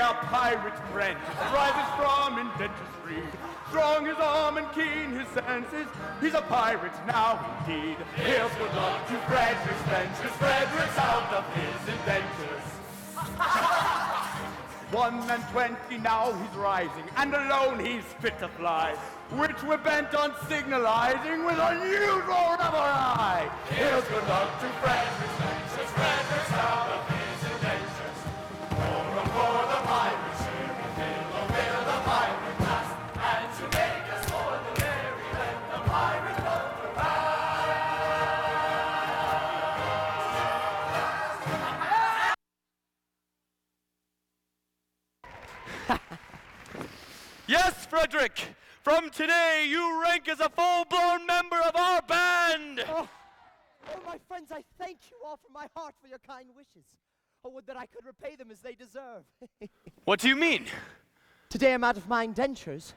a pirate's apprentice, rises from indenture's free. Strong his arm and keen his senses, he's a pirate now indeed. Here's good luck to Frederick's ventures, Frederick's out of his indentures. 1 and 20 now he's rising, and alone he's fit to fly, which we're bent on signalizing with unusual rubber eye. Here's good luck to Frederick's ventures, Frederick's out of his indentures. For the pirate ship, fill the pirate blast, and to make us for the merry, let the pirate go for Yes, Frederick! From today, you rank as a full-blown member of our band! Oh, my friends, I thank you all from my heart for your kind wishes. Oh, would that I could repay them as they deserve. What do you mean? Today I'm out of my indentures,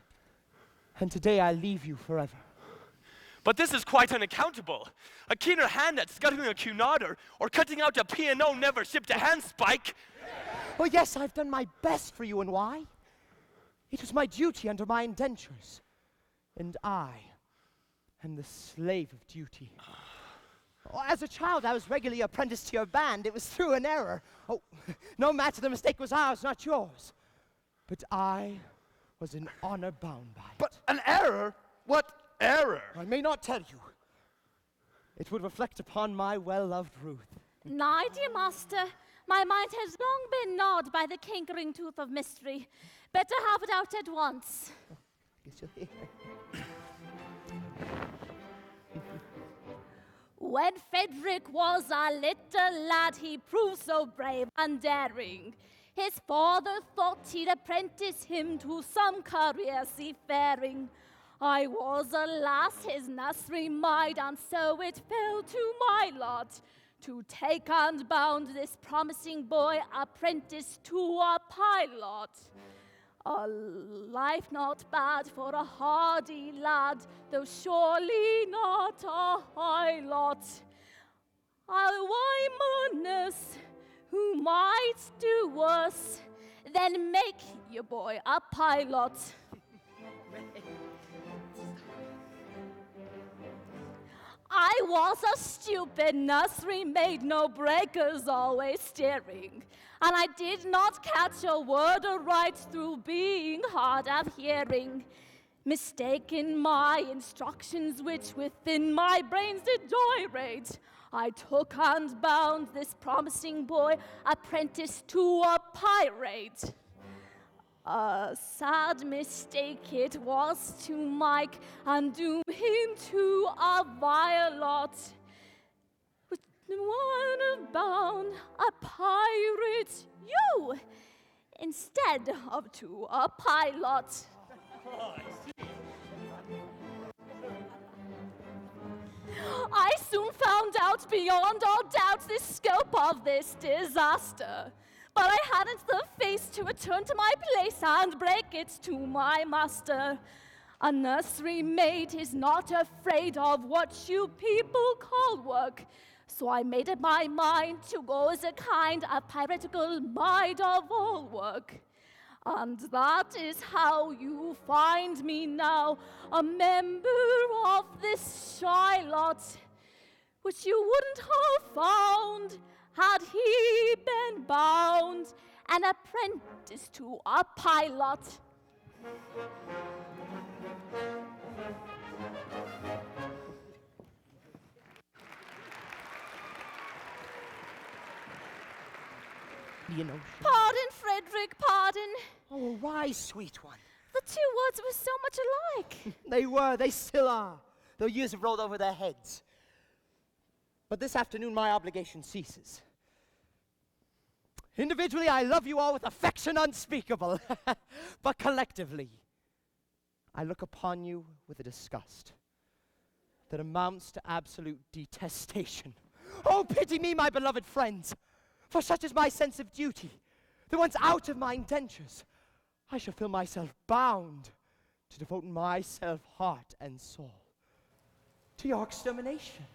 and today I leave you forever. But this is quite unaccountable. A keener hand at scuttling a cunarder or cutting out a P&O never shipped a handspike. Oh, yes, I've done my best for you, and why? It was my duty under my indentures, and I am the slave of duty. Oh, as a child, I was regularly apprenticed to your band. It was through an error. Oh, no matter, the mistake was ours, not yours. But I was in honor bound by it. But an error? What error? I may not tell you. It would reflect upon my well-loved Ruth. Nay, dear master, my mind has long been gnawed by the cankering tooth of mystery. Better have it out at once. I guess you'll hear. When Frederick was a little lad, he proved so brave and daring. His father thought he'd apprentice him to some career seafaring. I was, alas, his nursery maid, and so it fell to my lot to take and bound this promising boy apprentice to a pilot. A life not bad for a hardy lad, though surely not a high lot. A Wymanus who might do worse than make your boy a pilot. I was a stupid nursery maid, no breakers, always steering. And I did not catch a word aright through being hard of hearing. Mistaking my instructions, which within my brains did gyrate, I took and bound this promising boy apprentice to a pirate. A sad mistake it was to Mike, and doom him to a vile lot. With one bound a pirate, you, instead of to a pilot. I soon found out beyond all doubt the scope of this disaster. But I hadn't the face to return to my place and break it to my master. A nursery maid is not afraid of what you people call work. So I made up my mind to go as a kind of piratical maid of all work. And that is how you find me now, a member of this shy lot, which you wouldn't have found had he been bound an apprentice to a pilot. You know. Pardon, Frederick, pardon. Oh, rise, sweet one. The two words were so much alike. They were, they still are, though years have rolled over their heads. But this afternoon, my obligation ceases. Individually, I love you all with affection unspeakable. But collectively, I look upon you with a disgust that amounts to absolute detestation. Oh, pity me, my beloved friends, for such is my sense of duty, that once out of my indentures, I shall feel myself bound to devote myself, heart and soul, to your extermination.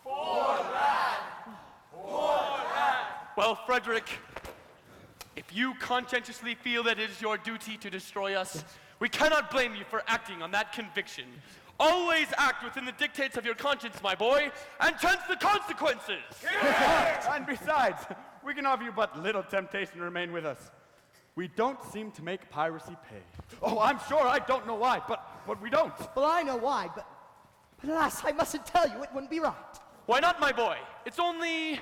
For that! For that! Well, Frederick, If you conscientiously feel that it is your duty to destroy us, we cannot blame you for acting on that conviction. Always act within the dictates of your conscience, my boy, and chance the consequences! And besides, we can offer you but little temptation to remain with us. We don't seem to make piracy pay. Oh, I'm sure I don't know why, but we don't. Well, I know why, but alas, I mustn't tell you, it wouldn't be right. Why not, my boy? It's only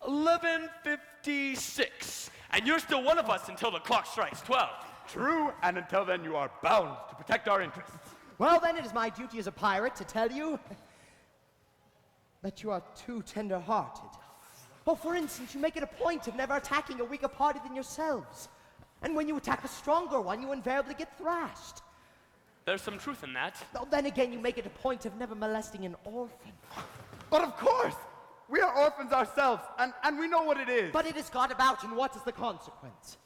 11:56, and you're still one of us until the clock strikes 12. True, and until then you are bound to protect our interests. Well, then it is my duty as a pirate to tell you that you are too tender-hearted. Well, for instance, you make it a point of never attacking a weaker party than yourselves. And when you attack a stronger one, you invariably get thrashed. There's some truth in that. Oh, then again, you make it a point of never molesting an orphan. But of course, we are orphans ourselves, and we know what it is. But it is got about, and what is the consequence?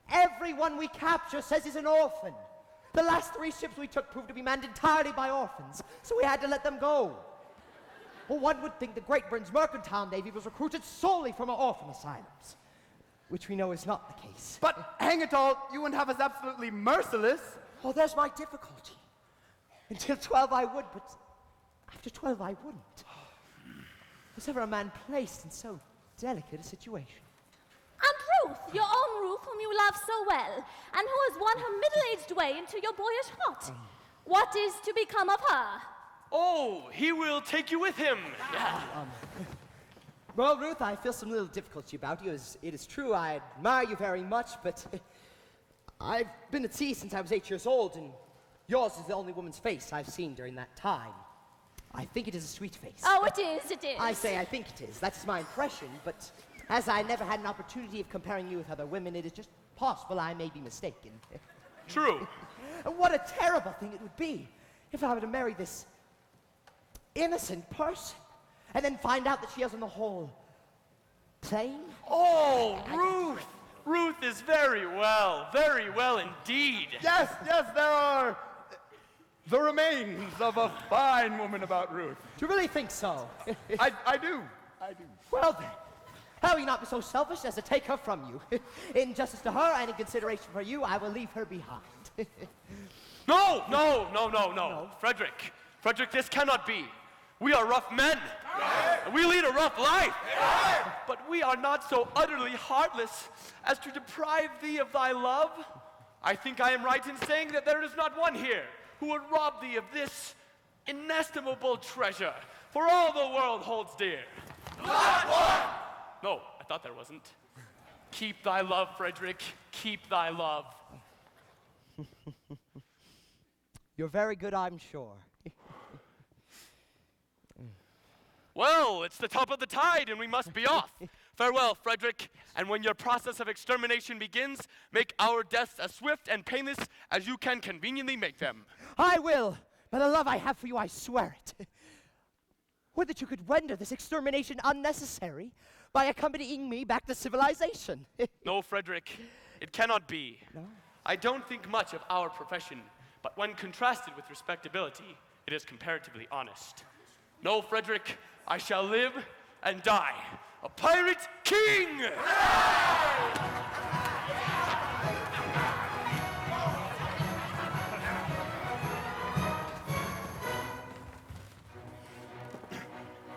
Everyone we capture says he's an orphan. The last 3 ships we took proved to be manned entirely by orphans, so we had to let them go. Well, one would think the Great Britain's mercantile navy was recruited solely from orphan asylums, which we know is not the case. But hang it all, you wouldn't have us absolutely merciless. Oh, there's my difficulty. Until 12 I would, but after 12 I wouldn't. Was ever a man placed in so delicate a situation? And Ruth, your own Ruth, whom you love so well, and who has won her middle-aged way into your boyish heart. What is to become of her? Oh, he will take you with him. Yeah. Well, Ruth, I feel some little difficulty about you. It is true, I admire you very much, but I've been at sea since I was 8 years old, and yours is the only woman's face I've seen during that time. I think it is a sweet face. Oh, it is, it is. I say I think it is. That's my impression, but as I never had an opportunity of comparing you with other women, it is just possible I may be mistaken. True. And what a terrible thing it would be if I were to marry this innocent person and then find out that she is on the whole plain. Oh, Ruth! Ruth is very well indeed. Yes, there are the remains of a fine woman about Ruth. Do you really think so? I do. Well then, how will you not be so selfish as to take her from you? In justice to her and in consideration for you, I will leave her behind. No. Frederick, this cannot be. We are rough men. And we lead a rough life. But we are not so utterly heartless as to deprive thee of thy love. I think I am right in saying that there is not one here who would rob thee of this inestimable treasure, for all the world holds dear. Not one! No, I thought there wasn't. Keep thy love, Frederick. Keep thy love. You're very good, I'm sure. Well, it's the top of the tide, and we must be off. Farewell, Frederick, and when your process of extermination begins, make our deaths as swift and painless as you can conveniently make them. I will. By the love I have for you, I swear it. Would that you could render this extermination unnecessary by accompanying me back to civilization. No, Frederick, it cannot be. No? I don't think much of our profession, but when contrasted with respectability, it is comparatively honest. No, Frederick, I shall live and die a pirate king!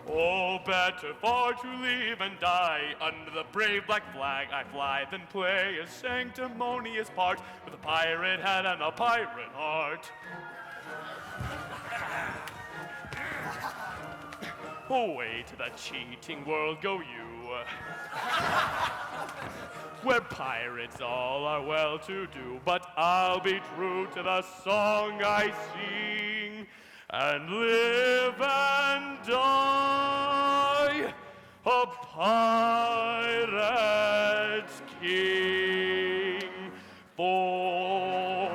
Oh, better far to live and die under the brave black flag I fly than play a sanctimonious part with a pirate hat and a pirate heart. Away to the cheating world go you, where pirates all are well-to-do, but I'll be true to the song I sing, and live and die a pirate's king. For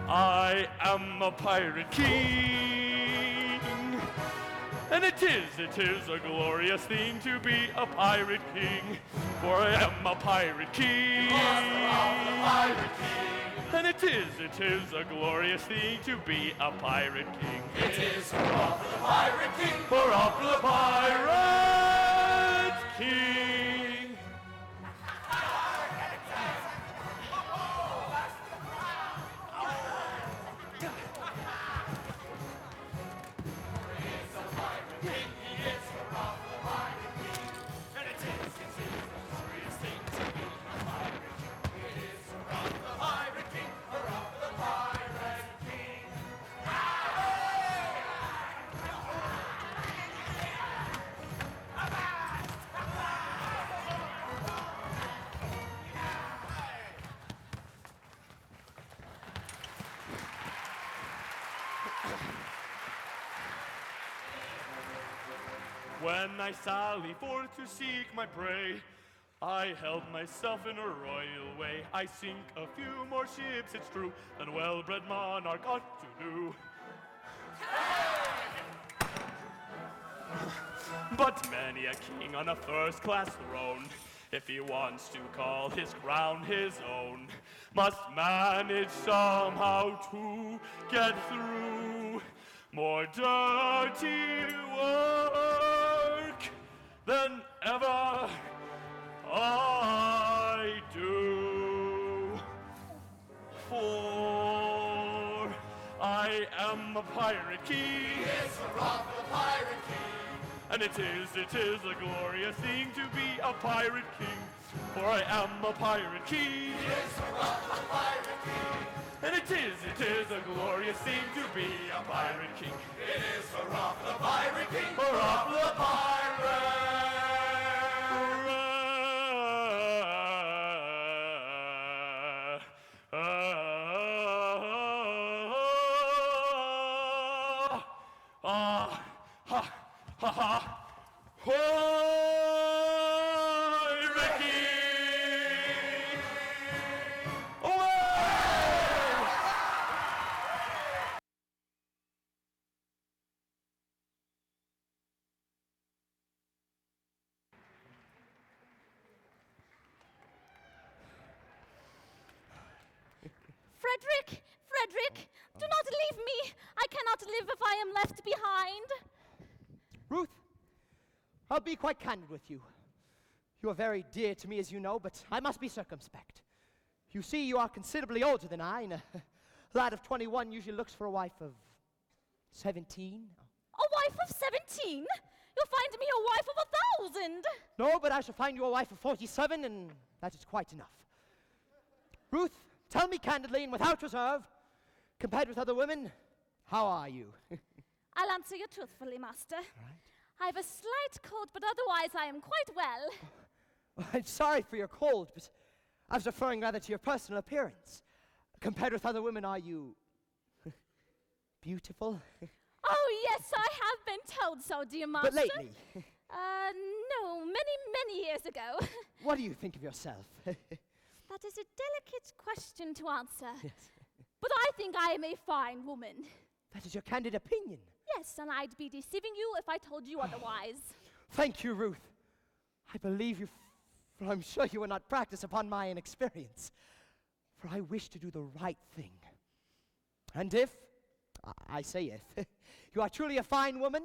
I am a pirate king. And it is a glorious thing to be a pirate king, for I am a pirate king. And it is a glorious thing to be a pirate king. It is hurrah for the pirate king. Hurrah for the pirate king. When I sally forth to seek my prey, I held myself in a royal way. I sink a few more ships, it's true, than well-bred monarch ought to do. But many a king on a first-class throne, if he wants to call his crown his own, must manage somehow to get through more dirty work than ever I do. For I am a pirate king. It's a rock, the pirate king. And it is a glorious thing to be a pirate king. For I am a pirate king. It's a rock, the pirate king. And it is a glorious thing to be a pirate king. It is a rock, the pirate king. Rock the pirate. Ha ha! Hoy, Ricky! Away! Frederick, do not leave me. I cannot live if I am left behind. Ruth, I'll be quite candid with you. You are very dear to me, as you know, but I must be circumspect. You see, you are considerably older than I, and a lad of 21 usually looks for a wife of 17. A wife of 17? You'll find me a wife of 1,000. No, but I shall find you a wife of 47, and that is quite enough. Ruth, tell me candidly and without reserve, compared with other women, how are you? I'll answer you truthfully, Master. Right. I have a slight cold, but otherwise I am quite well. I'm sorry for your cold, but I was referring rather to your personal appearance. Compared with other women, are you beautiful? Oh, yes, I have been told so, dear Master. But lately? No, many years ago. What do you think of yourself? That is a delicate question to answer. Yes. But I think I am a fine woman. That is your candid opinion. Yes, and I'd be deceiving you if I told you otherwise. Thank you, Ruth. I believe you, for I'm sure you will not practice upon my inexperience. For I wish to do the right thing. And if, I say if, you are truly a fine woman,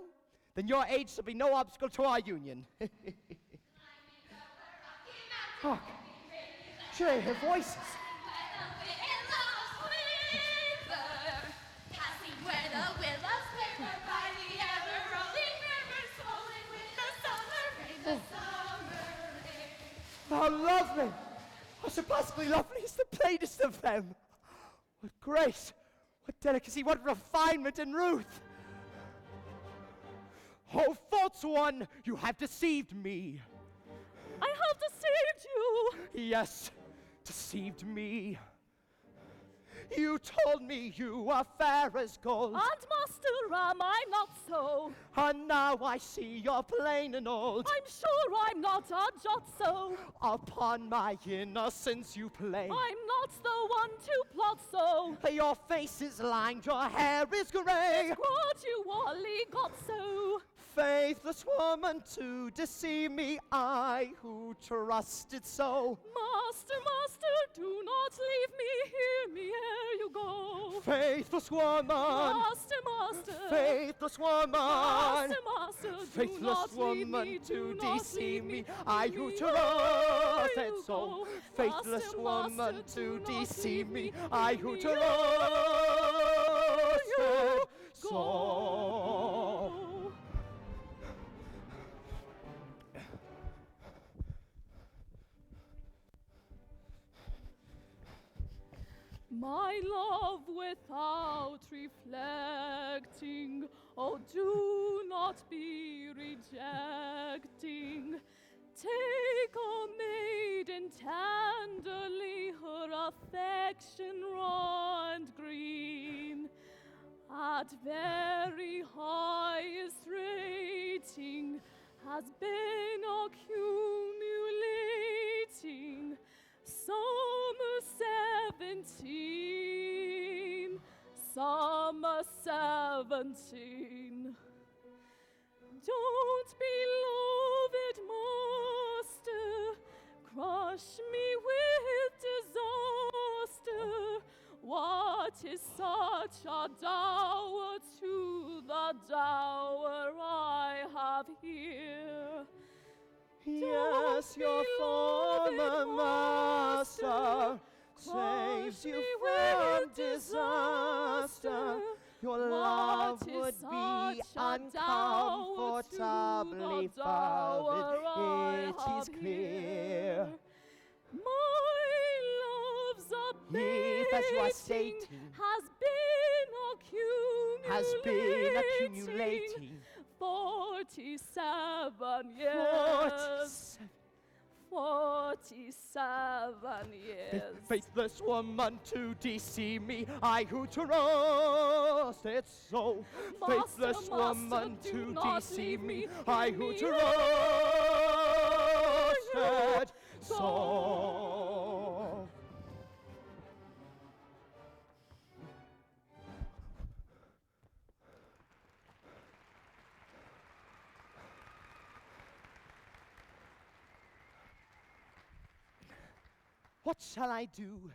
then your age shall be no obstacle to our union. Oh, sure, I hear voices. How lovely! How surpassingly lovely is the plainest of them! What grace, what delicacy, what refinement in Ruth! Oh, false one, you have deceived me! I have deceived you! Yes, deceived me. You told me you were fair as gold. And Master, am I not so? And now I see you're plain and old. I'm sure I'm not a jot so. Upon my innocence you play. I'm not the one to plot so. Your face is lined, your hair is grey. It's what you only got so. Faithless woman, to deceive me, I who trusted so. Master, do not leave me, hear me ere you go. Faithless woman, Master, faithless woman, Master, faithless woman, to deceive me, I who me trusted ere you so. go. Faithless Master, woman, do to not deceive leave me, me, I who leave me ere trusted you so. go. My love without reflecting, oh, do not be rejecting. Take a maiden tenderly, her affection raw and green. At very highest rating, has been accumulating. Summer 17, summer 17. Don't, beloved master, crush me with disaster. What is such a dower to the dower I have here? Yes, your former master saves you from disaster. Your love would be uncomfortably fervid, it is clear. My love's If, as you are abating stating, has been accumulating 47 years. 47 years. Faithless woman to deceive me, I who trusted so. Master, Faithless master, woman do to not deceive leave me, me, I leave who me trusted so. What shall I do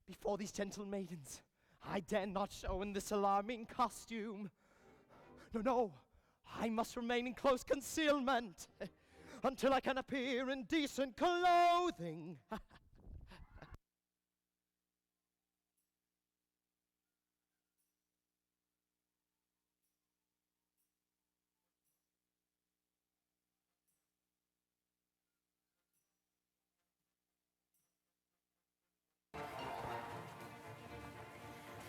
before these gentle maidens? I dare not show in this alarming costume. No, no, I must remain in close concealment until I can appear in decent clothing.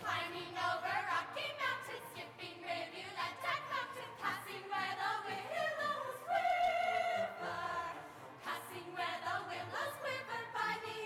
Climbing over rocky mountains, skipping rivulet and fountain, passing where the willows quiver, passing where the willows quiver by the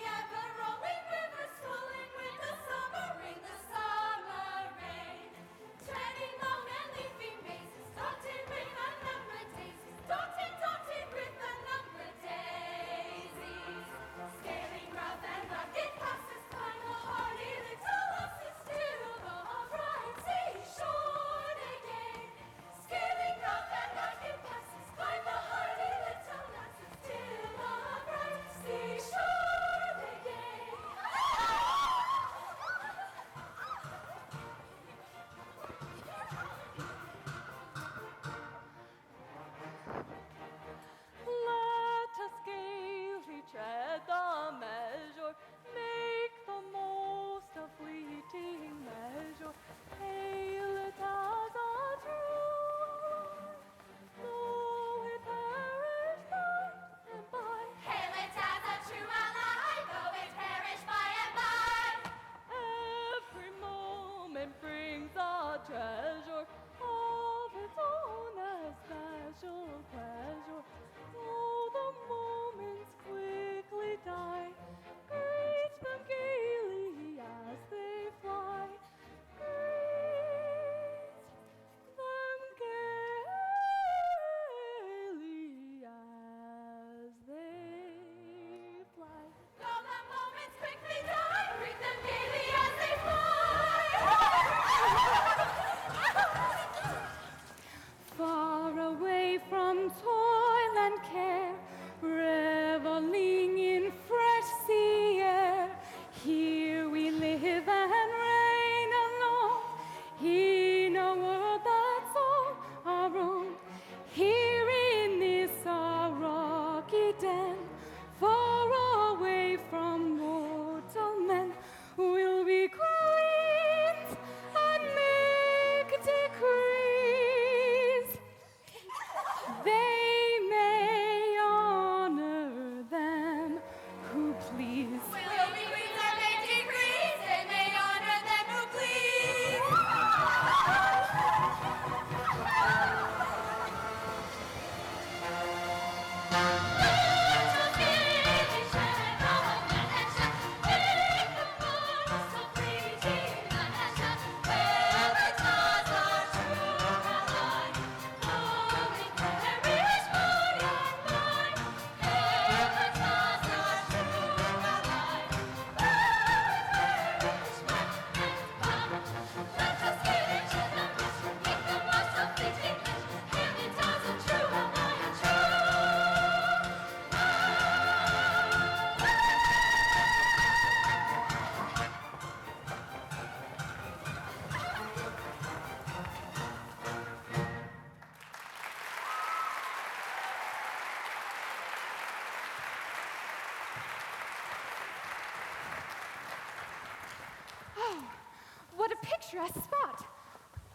picturesque spot.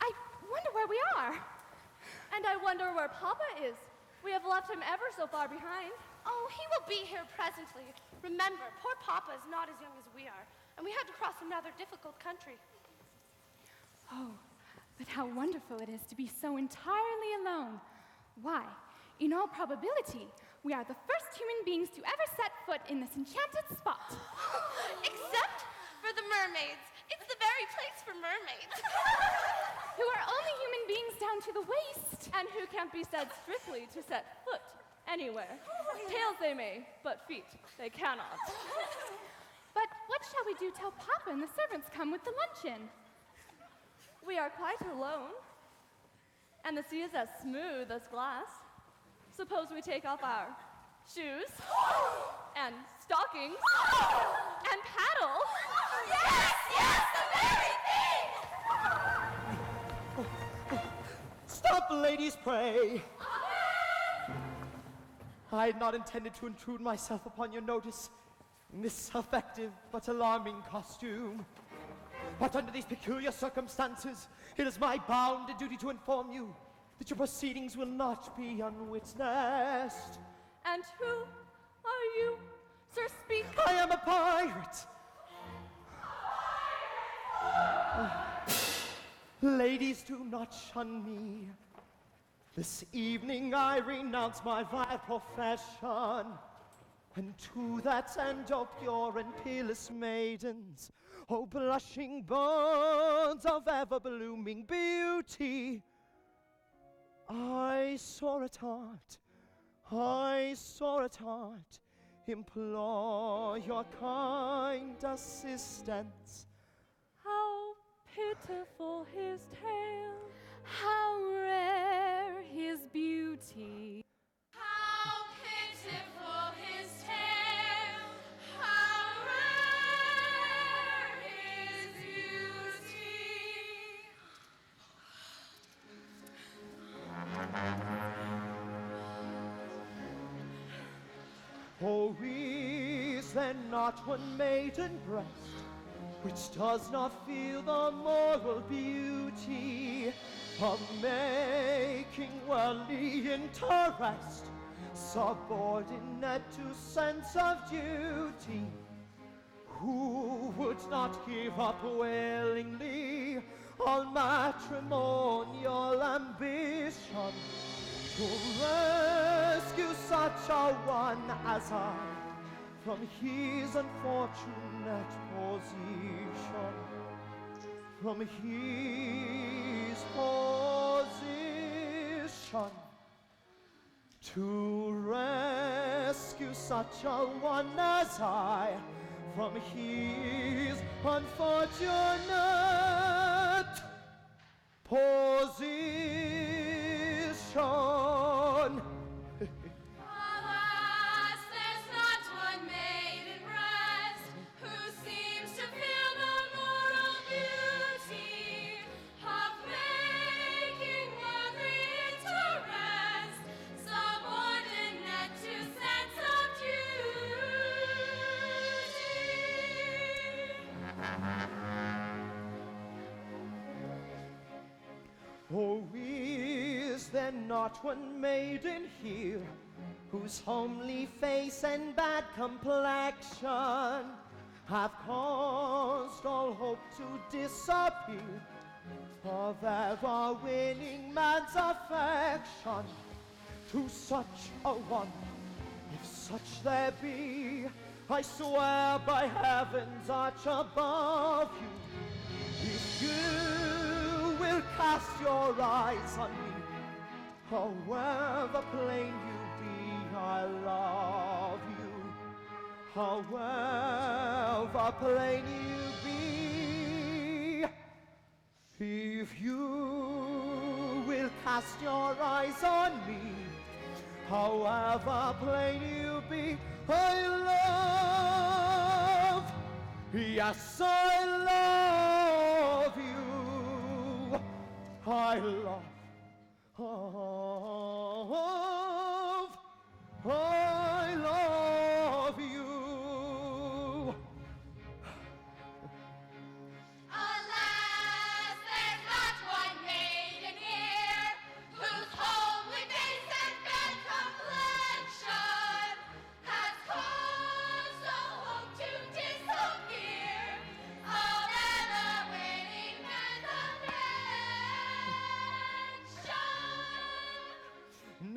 I wonder where we are. And I wonder where Papa is. We have left him ever so far behind. Oh, he will be here presently. Remember, poor Papa is not as young as we are, and we had to cross another difficult country. Oh, but how wonderful it is to be so entirely alone. Why, in all probability, we are the first human beings to ever set foot in this enchanted spot. Except for the mermaids. It's the very place for mermaids. Who are only human beings down to the waist. And who can't be said strictly to set foot anywhere. Tails they may, but feet they cannot. But what shall we do till Papa and the servants come with the luncheon? We are quite alone. And the sea is as smooth as glass. Suppose we take off our shoes and stockings and paddle. Yes, yes, the very thing! Stop, ladies, pray! I had not intended to intrude myself upon your notice in this effective but alarming costume. But under these peculiar circumstances, it is my bounden duty to inform you that your proceedings will not be unwitnessed. And who are you? Sir, speak. I am a pirate! Ladies, do not shun me. This evening I renounce my vile profession, and to that end, O pure and peerless maidens, O blushing birds of ever-blooming beauty, I soar at heart, implore your kind assistance. How pitiful his tale. How rare his beauty. How pitiful his tale, how rare his beauty. Oh, is there not one maiden breast which does not feel the moral beauty of making worldly interest subordinate to sense of duty? Who would not give up willingly all matrimonial ambition to rescue such a one as I from his unfortunate position? From his position, to rescue such a one as I from his unfortunate position. Alas, there's not one maiden breast who seems to feel the moral beauty of making worldly interest subordinate to sense of duty. Oh, is there not one maiden here whose homely face and bad complexion have caused all hope to disappear of ever winning man's affection? To such a one, if such there be, I swear by heaven's arch above you, if you will cast your eyes on me, however plain you be, I love you. However plain you be, if you will cast your eyes on me, however plain you be, I love, yes, I love you. I love, I love you. Alas,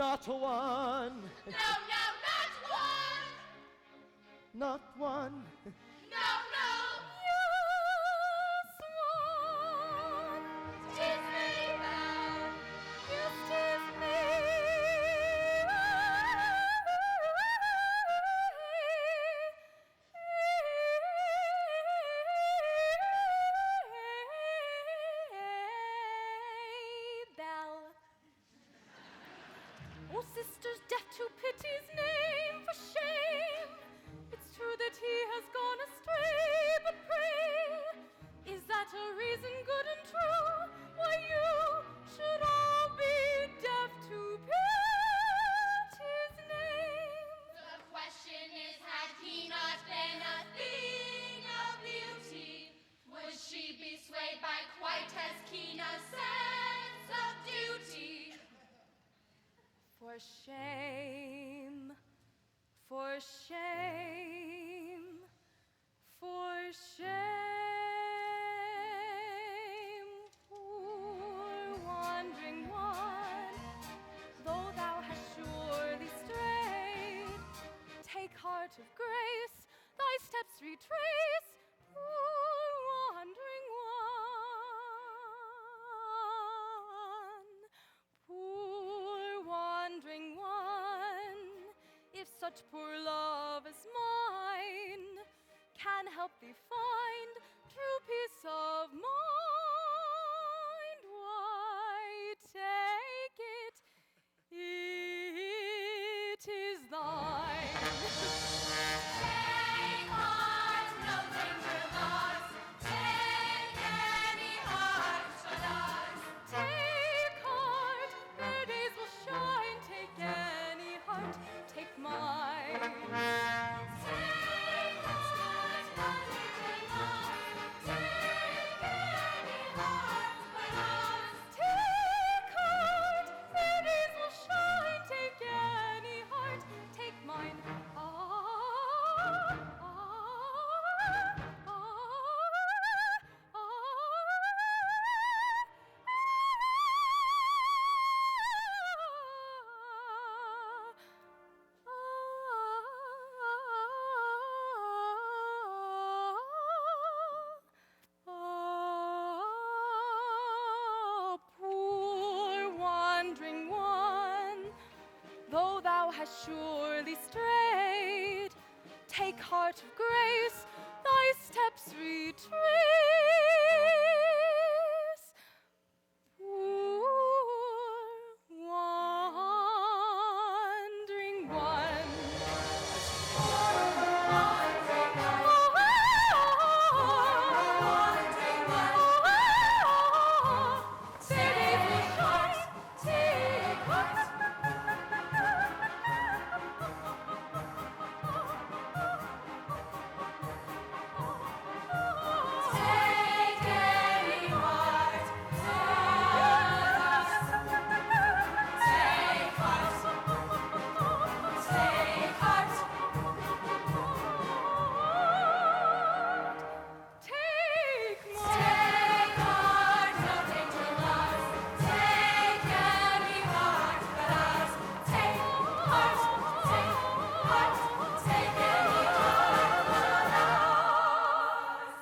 not one, No, no, not one. not one. No, no. Yes, one. Tis me, Belle. Yes, 'tis me. Belle. Oh, sisters, deaf to pity's name, for shame. It's true that he has gone astray, but pray, is that a reason good and true why you should all be deaf to pity's name? The question is, had he not been a thing of beauty, would she be swayed by quite as keen a sense of duty? For shame, for shame, for shame, poor wandering one, though thou hast surely strayed, take heart of grace, thy steps retrace, poor wandering one, poor wandering one, if such poor love as mine can help thee find true peace of mind, why take it, it is thine. Take heart, no danger lost. Take any heart but ours. Take heart, their days will shine. Take any heart, take mine. Take heart, no danger lost. Take any heart but ours. Take heart, their days will shine. Take any heart, take mine. Poor wandering one, though thou hast surely strayed, take heart of grace, thy steps retrace. Poor wandering one. Take any heart but ours. Take heart, take heart. Take mine. Take heart, no danger lost. Take any heart but ours. Take heart, take heart, take any heart but ours.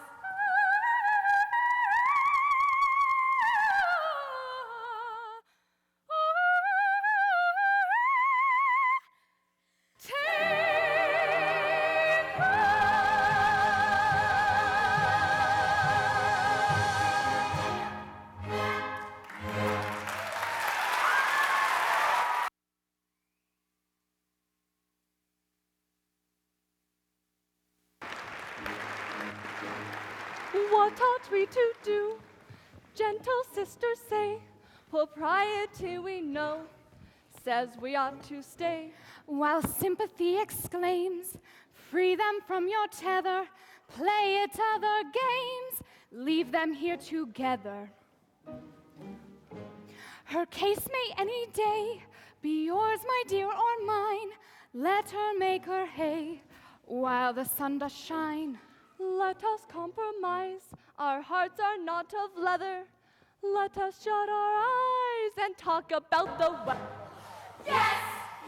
What ought we to do? Gentle sisters say, propriety we know, says we ought to stay. While sympathy exclaims, free them from your tether, play at other games, leave them here together. Her case may any day be yours, my dear, or mine. Let her make her hay while the sun does shine. Let us compromise, our hearts are not of leather. Let us shut our eyes and talk about the weather. Yes,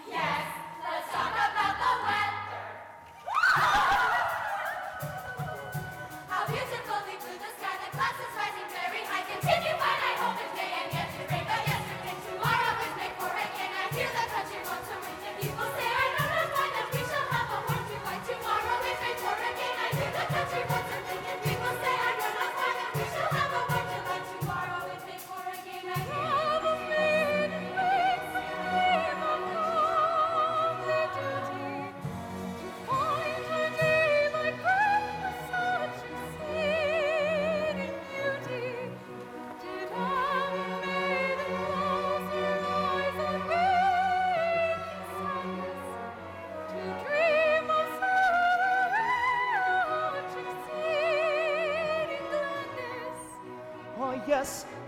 yes, let's talk about the weather. How beautifully blue the sky, the clouds is rising very high. Continue fine, I hope it's day and yet to rain. But yesterday, tomorrow is made for again. I hear the country wants to rain. And people say, I know not why that we shall have a war to fight. Tomorrow is made for again. I hear the country wants to rain. And people say, I know not why that we shall have a war to fight. Tomorrow is made for again. I hear the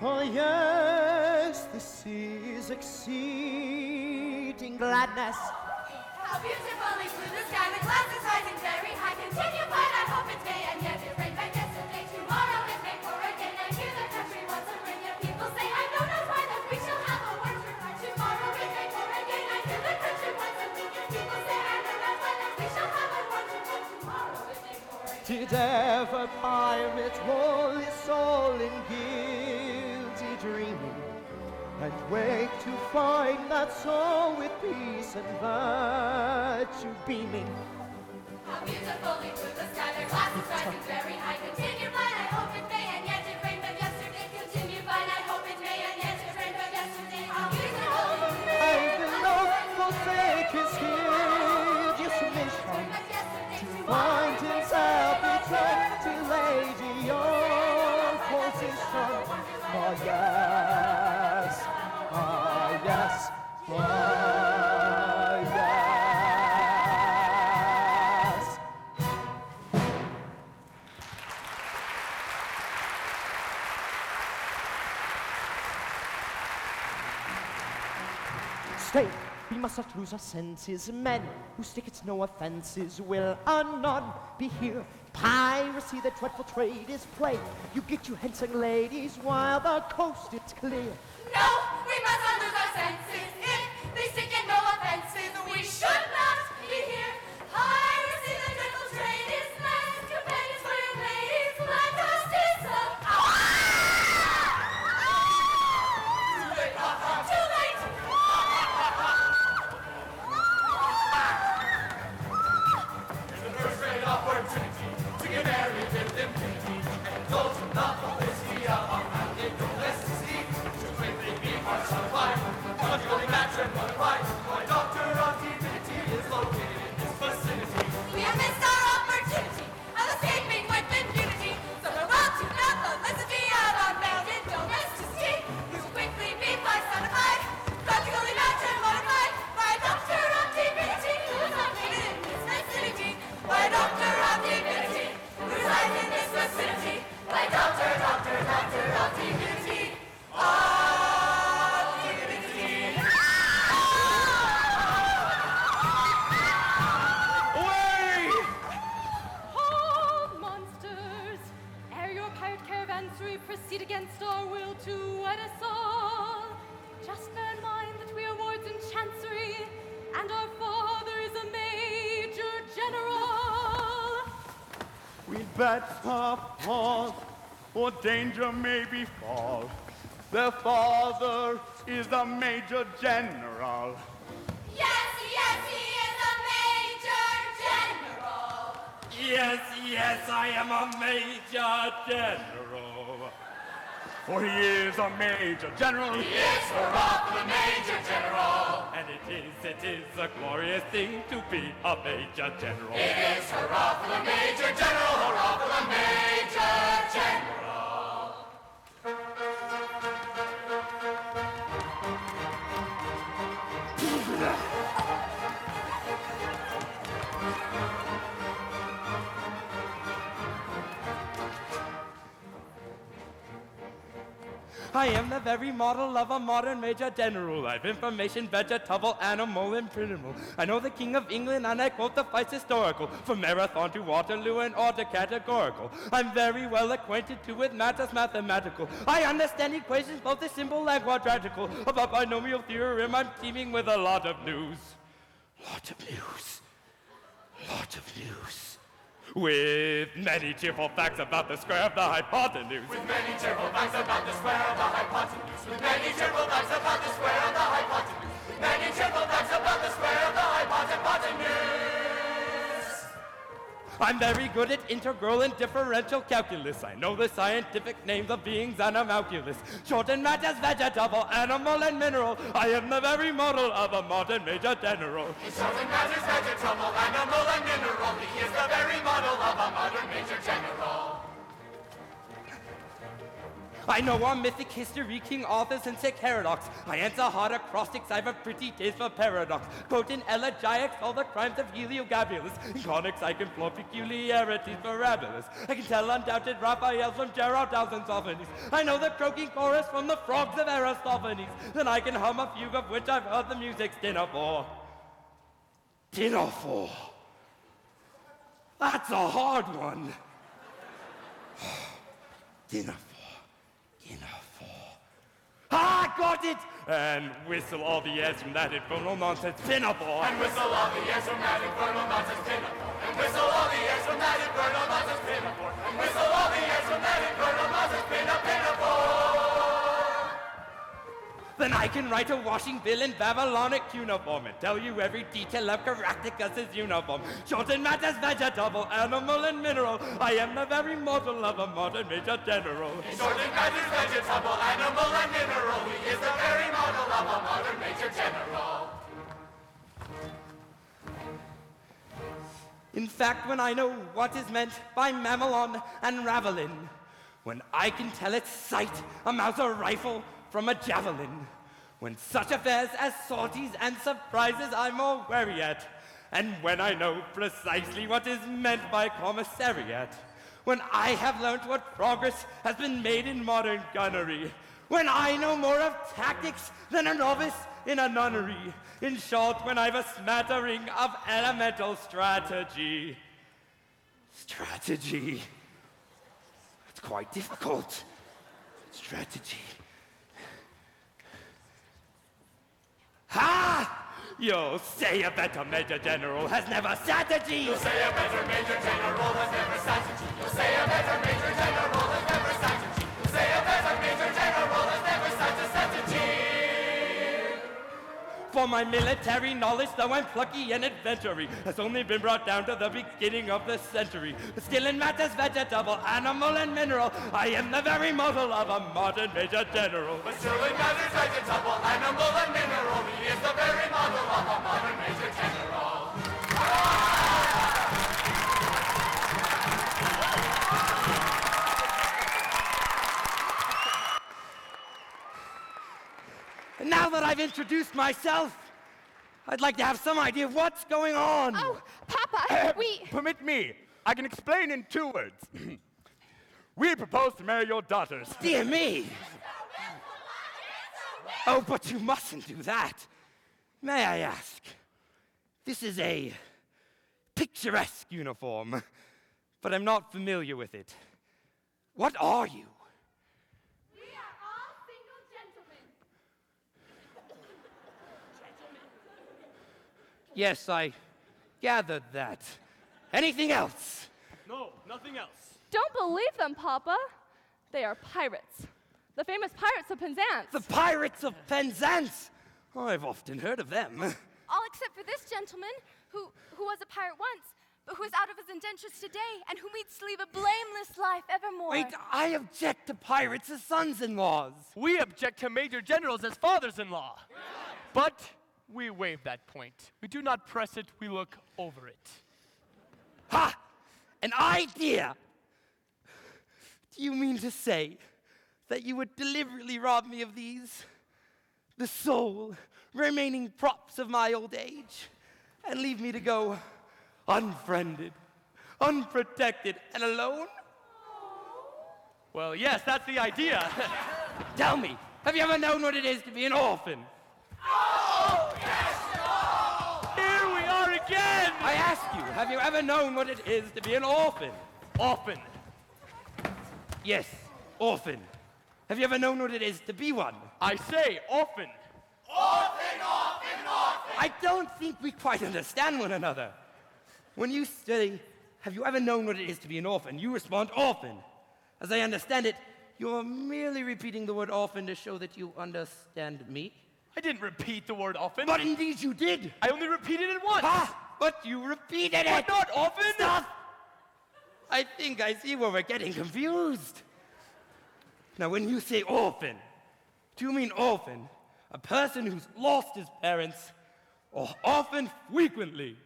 Oh yes, this is exceeding gladness. How beautifully blue the sky, the clouds is rising very high. Continue fine, I hope it's day and yet it rained. But yesterday, tomorrow is made for again. I hear the country wants to rain. Yet people say, I know not why that we shall have a war to fight. Tomorrow is made for again. I hear the country wants to rain. Yet people say, I know not why that we shall have a war to fight. Tomorrow is made for again. Did ever pirate roll his soul in guilty dreaming, and wake to find that soul with peace and virtue beaming? How beautifully blue the sky, the clouds is rising very high. Continue fine, I hope it may, and yet it rained. But yesterday, continue fine, I hope it may, and yet it rained. But yesterday, how beautifully blue the I will not forsake his hideous mission to find himself betrothed to Lady of Position. Oh yes, oh yes, oh yes. Stay, we must not lose our senses. Men who stick at no offenses will anon be here. Piracy, the dreadful trade is play. You get you hence, young ladies, while the coast is clear. No, we must not lose our senses. If they stick at no offenses, we should not be here. Piracy, the dreadful trade is nice. Companions for young ladies, like us is love. Too late! First great opportunity to get married with impunity and indulge in the publicity of our family necessity to quickly be parts of life. Conjugally match and one wife. My doctor of divinity is located in this vicinity. We have missed our opportunity of escaping with impunity. So farewell to the publicity of unbounded domesticity. You quickly be placed on a fight, practically match and modified by a doctor of divinity who is located in this vicinity. By a doctor of divinity who resides in this vicinity. By doctor of divinity. Away! Hold, monsters! Ere your pirate caravanserai proceed against our will to wed us all. Just bear in mind that we are wards in chancery, and our father is a major general. We'd better pause, or danger may befall. Their father is a major general. Yes, yes, he is a major general. Yes, yes, I am a major general. For he is a major general. He is hurrah for the major general. And it is a glorious thing to be a major general. It is hurrah for the major general, hurrah for the major general. I am the very model of a modern major general. Life, information, vegetable, animal, and primal. I know the King of England and I quote the fights historical. From Marathon to Waterloo and order categorical. I'm very well acquainted too with matters mathematical. I understand equations both as simple and quadratical. About binomial theorem I'm teeming with a lot of news. Lot of news. Lot of news. With many cheerful facts about the square of the hypotenuse. With many cheerful facts about the square of the hypotenuse. With many cheerful facts about the square of the hypotenuse. With many cheerful facts about the square of the hypotenuse. I'm very good at integral and differential calculus. I know the scientific names of beings and of calculus. Short in matters, vegetable, animal, and mineral. I am the very model of a modern major general. Short in matters, vegetable, animal, and mineral. He is the very model of a modern major general. I know our mythic history, King Arthur's and sick Herodox. I answer hard acrostics, I've a pretty taste for paradox. Quote in elegiacs all the crimes of Heliogabalus. In conics I can floor peculiarities mirabilis. I can tell undoubted Raphaels from Gerard Dowson's Sophonis. I know the croaking chorus from the frogs of Aristophanes. Then I can hum a fugue of which I've heard the music's dinner for. Dinner for. That's a hard one. Dinner for. Ah, got it! And whistle all the airs from that infernal nonsense pinafore. And whistle all the airs from that infernal nonsense pinafore. And whistle all the airs from that infernal nonsense pinafore. And whistle all the airs from that infernal nonsense pinafore. Then I can write a washing bill in Babylonic cuneiform and tell you every detail of Caractacus's uniform. Short in matters, vegetable, animal, and mineral. I am the very model of a modern major general. Short in matters, vegetable, animal, and mineral. He is the very model of a modern major general. In fact, when I know what is meant by mamelon and ravelin, when I can tell its sight, a Mauser rifle from a javelin, when such affairs as sorties and surprises I'm more wary at, and when I know precisely what is meant by commissariat, when I have learnt what progress has been made in modern gunnery, when I know more of tactics than a novice in a nunnery, in short, when I've a smattering of elemental strategy. Strategy. It's quite difficult. Strategy. Ha! You'll say a better major general has never strategy. You'll say a better major general has never strategy. You'll say a better major general has never strategy. You'll say a better major general has never such a strategy. For my military knowledge, though I'm plucky and adventurous, has only been brought down to the beginning of the century. Still in matters vegetable, animal, and mineral, I am the very model of a modern major general. But still in matters vegetable, animal, and mineral, he is the very model of a modern major general. Now that I've introduced myself, I'd like to have some idea of what's going on. Oh, Papa, we... Permit me. I can explain in 2 words. We propose to marry your daughters. Dear me. Oh, but you mustn't do that. May I ask? This is a picturesque uniform, but I'm not familiar with it. What are you? We are all single gentlemen. Yes, I gathered that. Anything else? No, nothing else. Don't believe them, Papa. They are pirates. The famous pirates of Penzance. The pirates of Penzance! Oh, I've often heard of them. All except for this gentleman, who was a pirate once, but who is out of his indentures today, and who means to lead a blameless life evermore. Wait, I object to pirates as sons-in-laws. We object to major generals as fathers-in-law. But we waive that point. We do not press it, we look over it. Ha! An idea! Do you mean to say that you would deliberately rob me of these, the sole remaining props of my old age, and leave me to go unfriended, unprotected, and alone? Well, yes, that's the idea. Tell me, have you ever known what it is to be an orphan? Here we are again! I ask you, have you ever known what it is to be an orphan? Orphan. Yes, orphan. Have you ever known what it is to be one? I say orphan. I don't think we quite understand one another. When you say, have you ever known what it is to be an orphan, you respond, orphan. As I understand it, you're merely repeating the word orphan to show that you understand me. I didn't repeat the word orphan. But indeed you did. I only repeated it once. But you repeated it. But not orphan. Stop. I think I see where we're getting confused. Now, when you say orphan, do you mean orphan, a person who's lost his parents, or orphan frequently?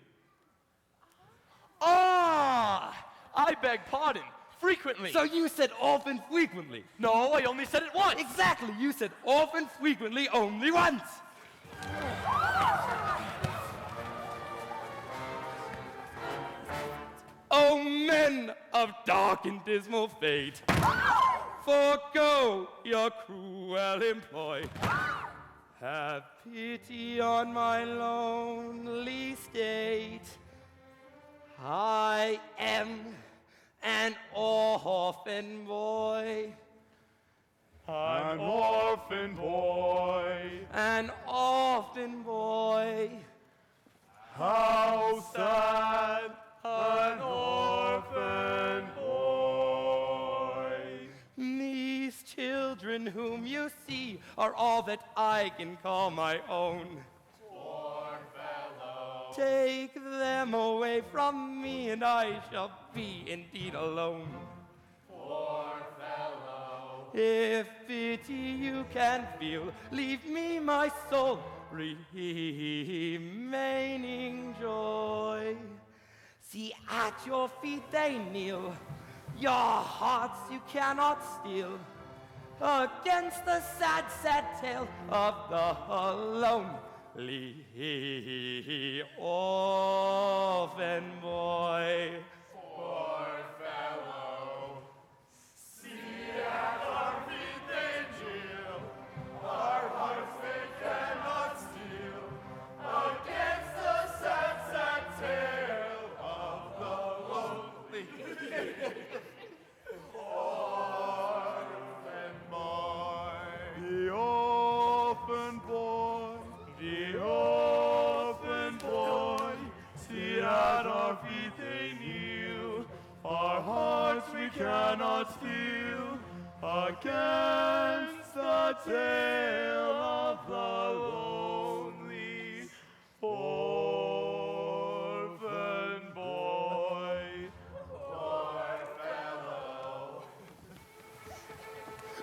Ah! I beg pardon. Frequently. So you said orphan frequently? No, I only said it once. Exactly, you said orphan frequently only once. O men of dark and dismal fate, forego your cruel employ. Have pity on my lonely state. I am an orphan boy. An orphan boy. An orphan boy. How sad an orphan boy. These children whom you see are all that I can call my own. Poor fellow. Take them away from me and I shall be indeed alone. Poor fellow. If pity you can feel, leave me my soul remaining joy. See, at your feet they kneel, your hearts you cannot steal, against the sad, sad tale of the lonely orphan boy. Poor fellow. See at our feet they kneel, our hearts they cannot steal, against the sad, sad tale of the lonely orphan boy. The orphan boy, the orphan boy, see at our feet they kneel, our hearts we cannot steal, against the tale of the lonely orphan boy. Poor fellow.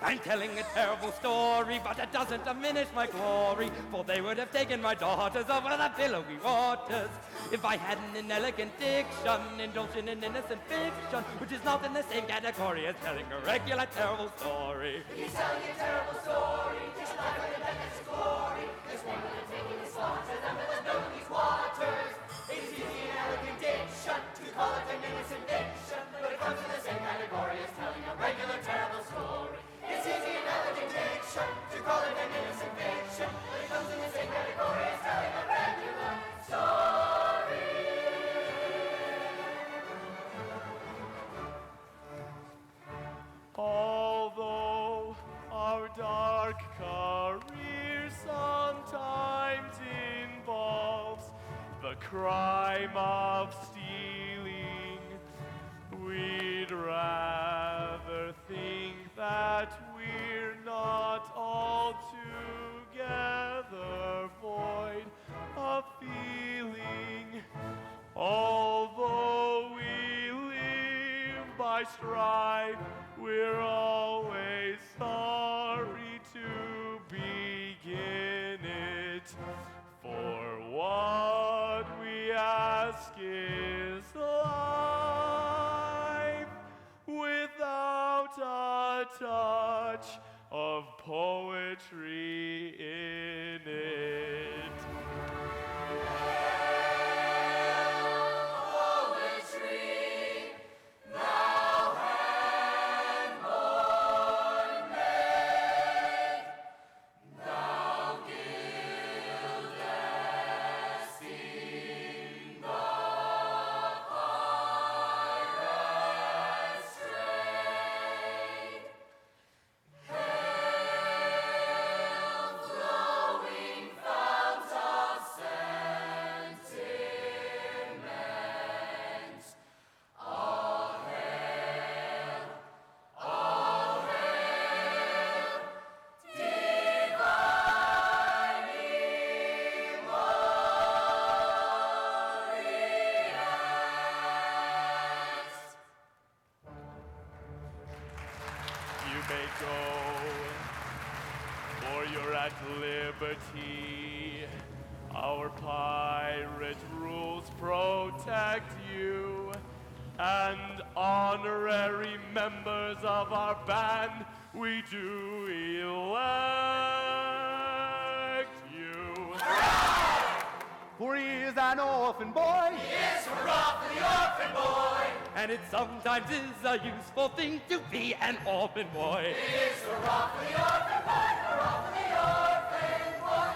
I'm telling a terrible story, but it doesn't diminish my glory, for they would have taken my daughters over the billowy waters. If I had an inelegant diction, indulging in innocent fiction, which is not in the same category as telling a regular terrible story. He's telling a terrible story, takes life like a death glory. This one would have taken his daughters under the billowy waters. It is easy and elegant diction to call it an innocent fiction, but it comes in the same category as telling a regular terrible story. It's easy and elegant diction to call it an innocent fiction, but it comes in the same category as telling a regular story. Although our dark career sometimes involves the crime of stealing, we'd rather think that we're not altogether void of feeling. Although we live by strife, we're always sorry to begin it. For what we ask is life without a touch of poetry in it. Poetry, now and more. security. Our pirate rules protect you, and honorary members of our band, we do elect you. For he is an orphan boy. He is rough the orphan boy. And it sometimes is a useful thing to be an orphan boy. He is rough the orphan boy, rough the orphan boy.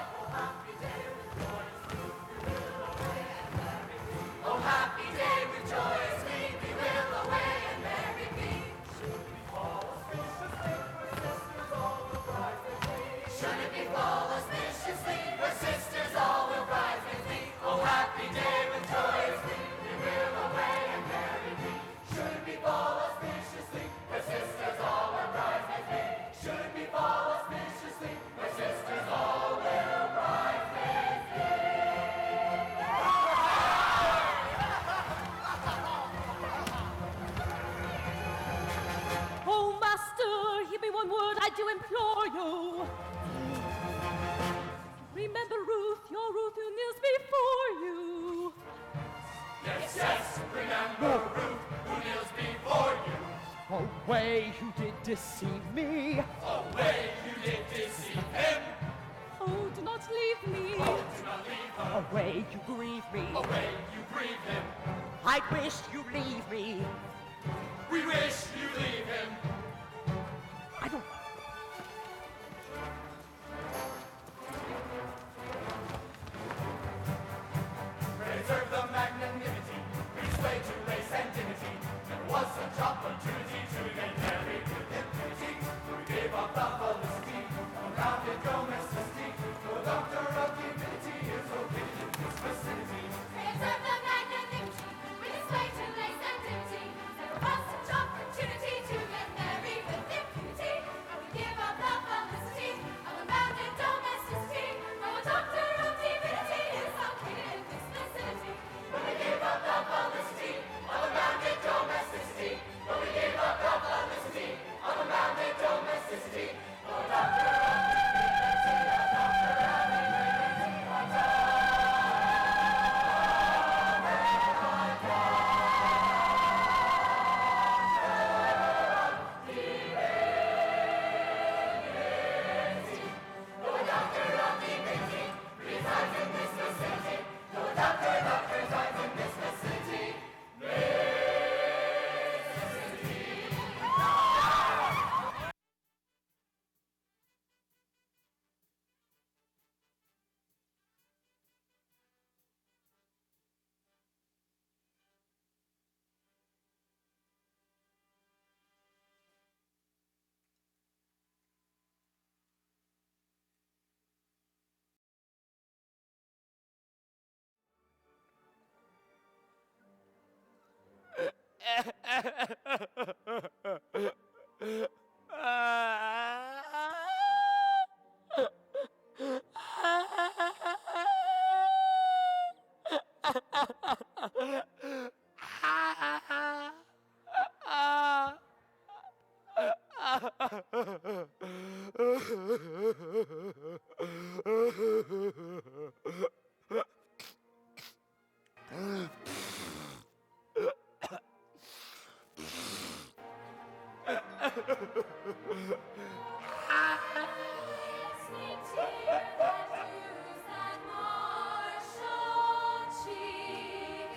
Oh, happy day with joyous glee, we will away and merry be. Should it befall auspiciously, her sisters all will rise with me. Oh, happy day with joyous glee, we will away and merry be. Should it befall auspiciously, her sisters all will rise with me. Should it befall auspiciously, her sisters all will rise with me. Oh, master, hear me one word, I do implore you. Remember Ruth, your Ruth who kneels before you. Yes, yes, remember Ruth, who kneels before you. Away, you did deceive me. Away, you did deceive him. Oh, do not leave me. Oh, do not leave her. Away, you grieve me. Away, you grieve him. I wish you leave me. We wish you leave him. I don't. Preserve the magnanimity, reach way to race and dignity. There was such opportunity to get married with impunity. We gave up the felicity, unrounded domesticity. The doctor of divinity is located in this vicinity. Preserve the magnanimity, with its way to lace and dignity. There was such opportunity to get married with impunity. And we give up the felicity of unbounded domesticity. Our doctor of divinity is located in this vicinity. When we gave up the felicity of unbounded domesticity. When we gave up the felicity of unbounded domesticity. The doctor of divinity, the doctor of divinity, the resides in this vicinity. The doctor resides in this vicinity. Sweet tear that dews that martial cheek.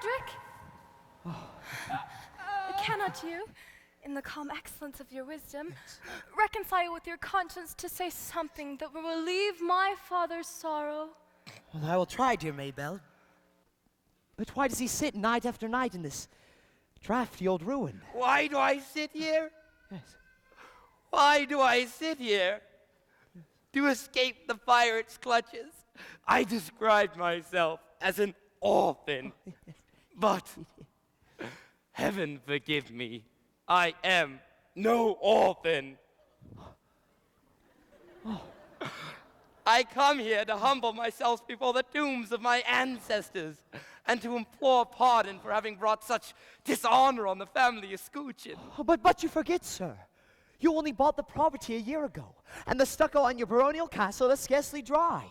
Frederick? Cannot you, in the calm excellence of your wisdom, reconcile with your conscience to say something that will relieve my father's sorrow? Well, I will try, dear Maybelle. But why does he sit night after night in this drafty old ruin? Why do I sit here? Yes. Why do I sit here? To escape the pirate's clutches. I described myself as an orphan. But, heaven forgive me, I am no orphan. I come here to humble myself before the tombs of my ancestors and to implore pardon for having brought such dishonor on the family escutcheon. Oh, but you forget, sir. You only bought the property a year ago, and the stucco on your baronial castle is scarcely dry.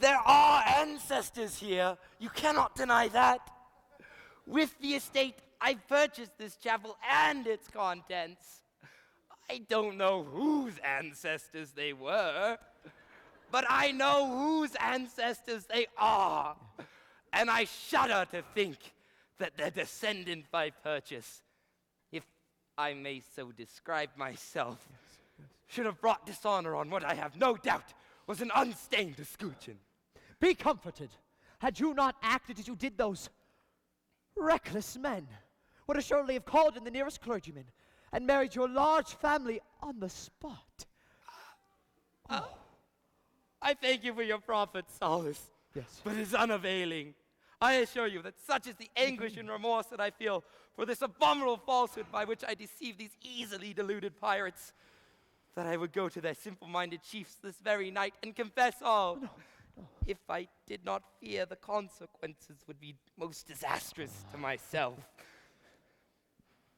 There are ancestors here. You cannot deny that. With the estate, I purchased this chapel and its contents. I don't know whose ancestors they were, but I know whose ancestors they are. And I shudder to think that their descendant by purchase, if I may so describe myself, should have brought dishonor on what I have no doubt was an unstained escutcheon. Be comforted. Had you not acted as you did, those reckless men would assuredly have called in the nearest clergyman and married your large family on the spot. I thank you for your prophet's solace, Yes. but it's unavailing. I assure you that such is the anguish and remorse that I feel for this abominable falsehood by which I deceive these easily deluded pirates, that I would go to their simple-minded chiefs this very night and confess all. No. If I did not fear the consequences would be most disastrous to myself.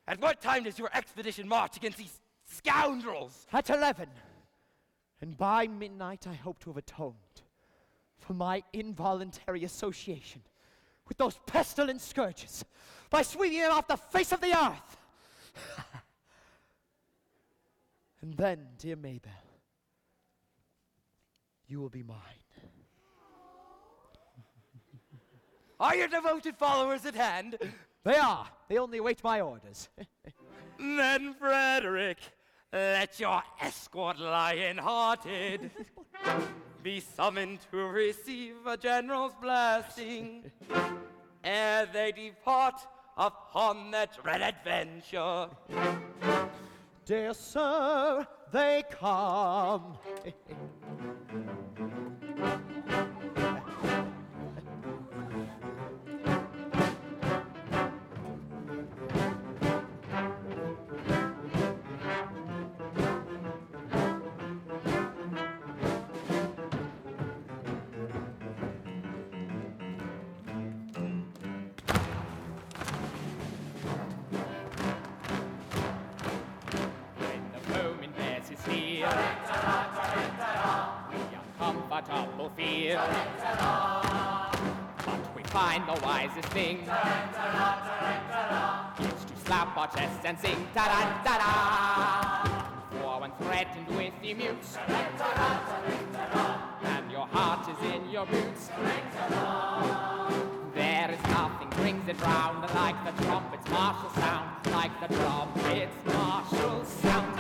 At what time does your expedition march against these scoundrels? At 11. And by midnight, I hope to have atoned for my involuntary association with those pestilent scourges by sweeping them off the face of the earth. And then, dear Maybelle, you will be mine. Are your devoted followers at hand? They are. They only await my orders. Then, Frederick, let your escort lion-hearted be summoned to receive a general's blessing ere they depart upon their dread adventure. Dear sir, they come. Comfortable feel, but we find the wisest thing is to slap our chests and sing ta-da-da-da. For when threatened with the mutes, and your heart is in your boots, there is nothing brings it round like the trumpet's martial sound, like the trumpet's martial sound.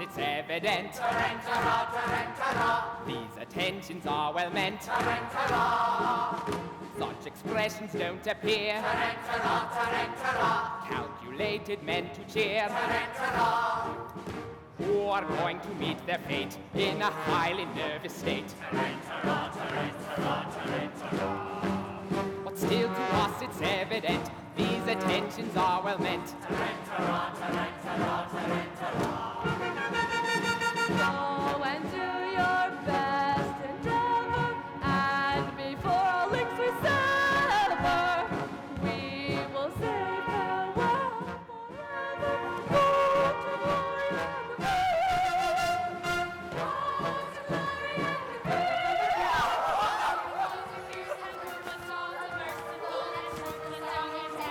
It's evident these attentions are well meant. Such expressions don't appear calculated meant to cheer. who are going to meet their fate in a highly nervous state. But still to us it's evident these attentions are well meant. Go and do your best endeavor, and before all links we sever, we will say farewell forever. Go to glory and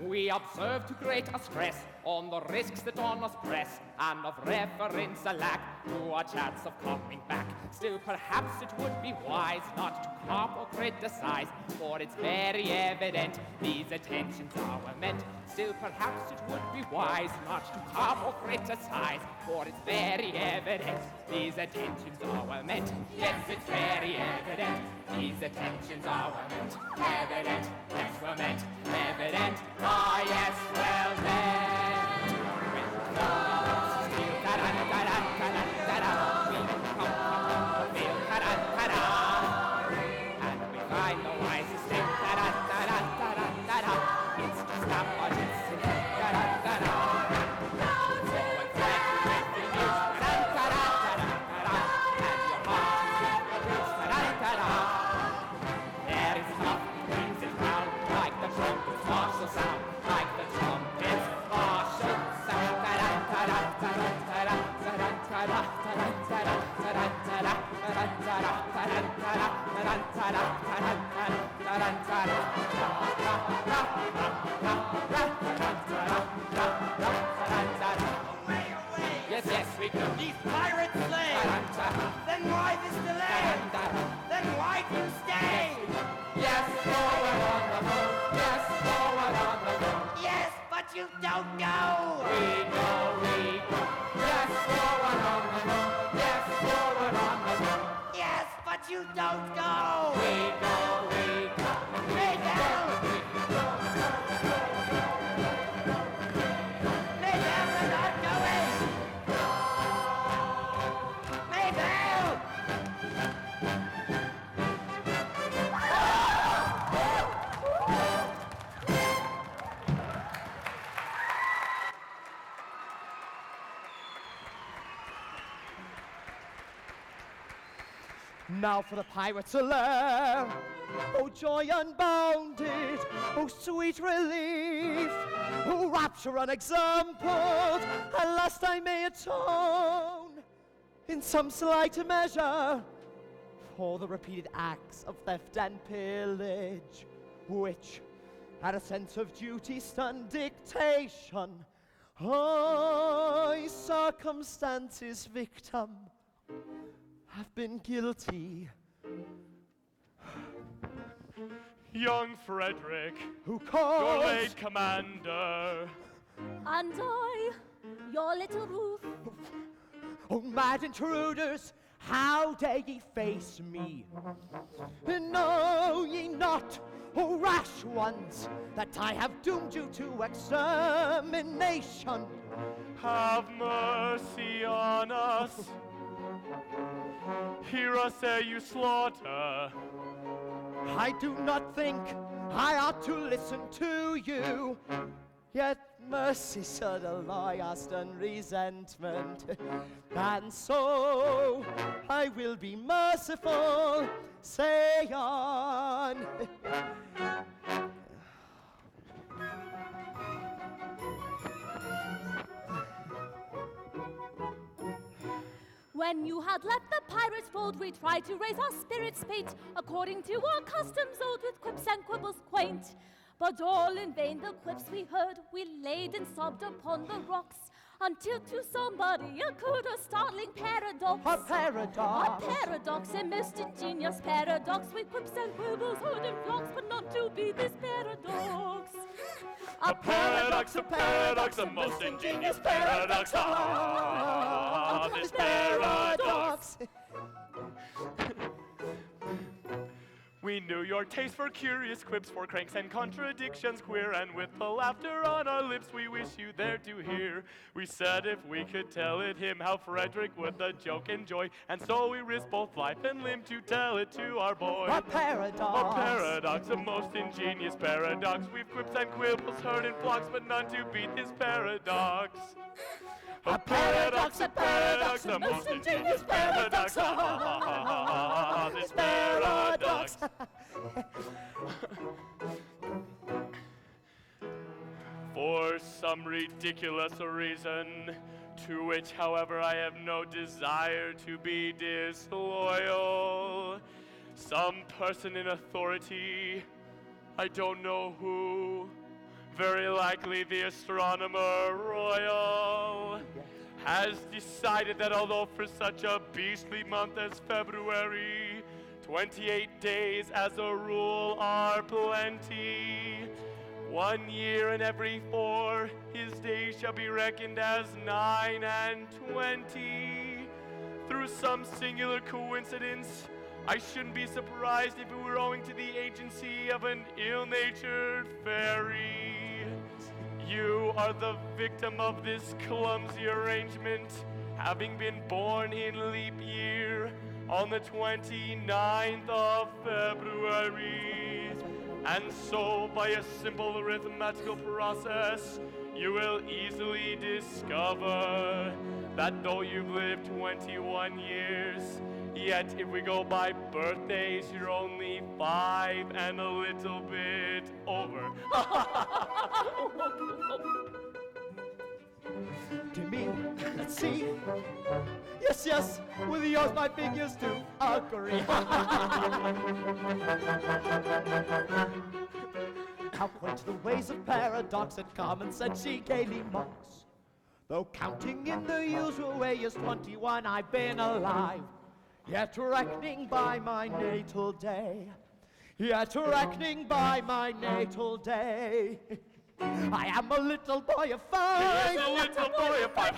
We observe to great a stress on the risks that on us press, and of reference a lack to a chance of coming back. Still, perhaps it would be wise not to carp or criticize, for it's very evident these attentions are well meant. Still, perhaps it would be wise not to carp or criticize, for it's very evident these attentions are well meant. Yes, it's very evident these attentions are well meant. Evident, yes, well meant. Evident, ah, yes, well meant. When thoughts feel ta-da-da-da-da-da-da, we come feel ta-da-da-da, and we find the wisest thing ta-da-da-da-da-da-da. It's to stop our listening ta-da-da-da. So I'm glad you read the news ta-da-da-da-da-da, and your heart is ta-da-da-da. There is nothing brings it round like the trumpet's martial sound, like the trumpet's martial sound. Yes, yes, we go. These pirates slay! Then why this delay? Then why do you stay? Yes, forward on the boat. Yes, forward on the boat. Yes, but you don't go! We go, we go. Yes, forward on the boat. Yes, forward on the boat. Yes, but you don't go! We go, we go. Mayville! Mayville, we're not going! Mayville! Now for the pirates' lair. Oh, joy unbounded, oh, sweet relief, oh, rapture unexampled, at last I may atone in some slight measure for the repeated acts of theft and pillage, which, at a sense of duty, stun dictation, I, circumstances victim, have been guilty. Young Frederick, Who your caused late commander. And I, your little Ruth, oh, mad intruders, how dare ye face me? Know ye not, oh, rash ones, that I have doomed you to extermination? Have mercy on us. Hear us ere you slaughter. I do not think I ought to listen to you, yet mercy should alloy us and resentment. And so I will be merciful, say on. when you had left the pirates' fold, we tried to raise our spirits' fate according to our customs old with quips and quibbles quaint. But all in vain the quips we heard, we laid and sobbed upon the rocks, until to somebody occurred a startling paradox. A paradox. A paradox, a most ingenious paradox. With quips and quibbles heard in flocks, but not to be this paradox. A paradox, a most ingenious paradox. Ah, this paradox. We We knew your taste for curious quips, for cranks and contradictions queer, and with the laughter on our lips we wish you there to hear. We said if we could tell it him how Frederick would the joke enjoy, and so we risked both life and limb to tell it to our boy. A paradox. A paradox, a most ingenious paradox. We've quips and quibbles heard in flocks, but none to beat his paradox. A paradox, a most ingenious paradox. This paradox. For some ridiculous reason, to which, however, I have no desire to be disloyal, some person in authority, I don't know who, very likely the astronomer royal, has decided that although for such a beastly month as February, 28 days as a rule are plenty, 1 year in every 4 his days shall be reckoned as 9 and 20. Through some singular coincidence, I shouldn't be surprised if it were owing to the agency of an ill-natured fairy. You are the victim of this clumsy arrangement, having been born in leap year on the 29th of February. And so, by a simple arithmetical process, you will easily discover that though you've lived 21 years, yet if we go by birthdays, you're only 5 and a little bit over. To me, let's see. Yes, yes, with yours my figures do agree. How quaint the ways of paradox and common sense she gaily mocks. Though counting in the usual way is 21 I've been alive, yet reckoning by my natal day, yet reckoning by my natal day, I am a little boy of 5. He is a little boy of 5.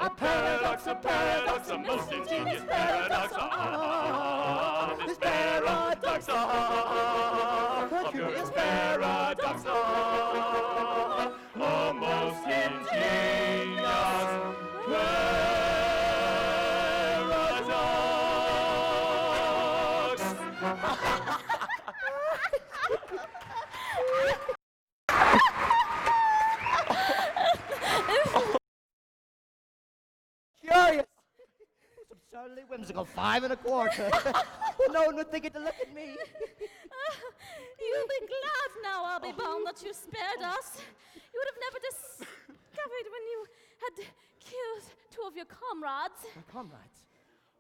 A paradox, a most ingenious paradox. This paradox, a curious paradox. A most ingenious paradox. Curious. It's absurdly whimsical. 5 1/4. Well, no one would think it to look at me. You'll be glad now, I'll be bound, that you spared us. You would have never discovered when you had killed 2 of your comrades. My comrades.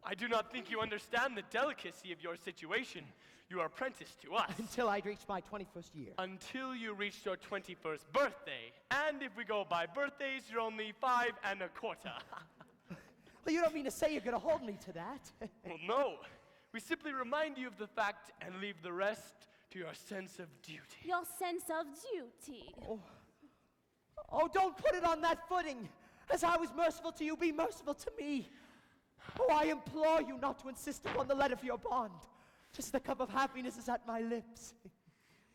I do not think you understand the delicacy of your situation. You are apprenticed to us. Until I'd reached my 21st year. Until you reached your 21st birthday. And if we go by birthdays, you're only 5 1/4. Well, you don't mean to say you're going to hold me to that? Well, no. We simply remind you of the fact and leave the rest to your sense of duty. Your sense of duty. Oh, don't put it on that footing. As I was merciful to you, be merciful to me. Oh, I implore you not to insist upon the letter for your bond. Just the cup of happiness is at my lips.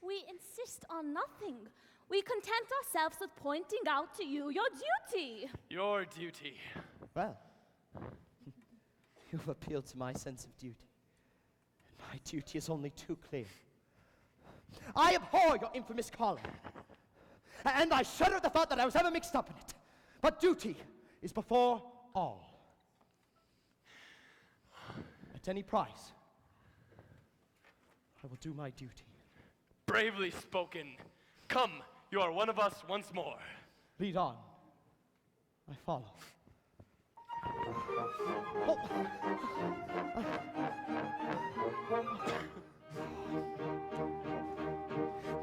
We insist on nothing. We content ourselves with pointing out to you your duty. Your duty. Well, you've appealed to my sense of duty. My duty is only too clear. I abhor your infamous calling. And I shudder at the thought that I was ever mixed up in it. But duty is before all. At any price, I will do my duty. Bravely spoken. Come, you are one of us once more. Lead on. I follow. Oh.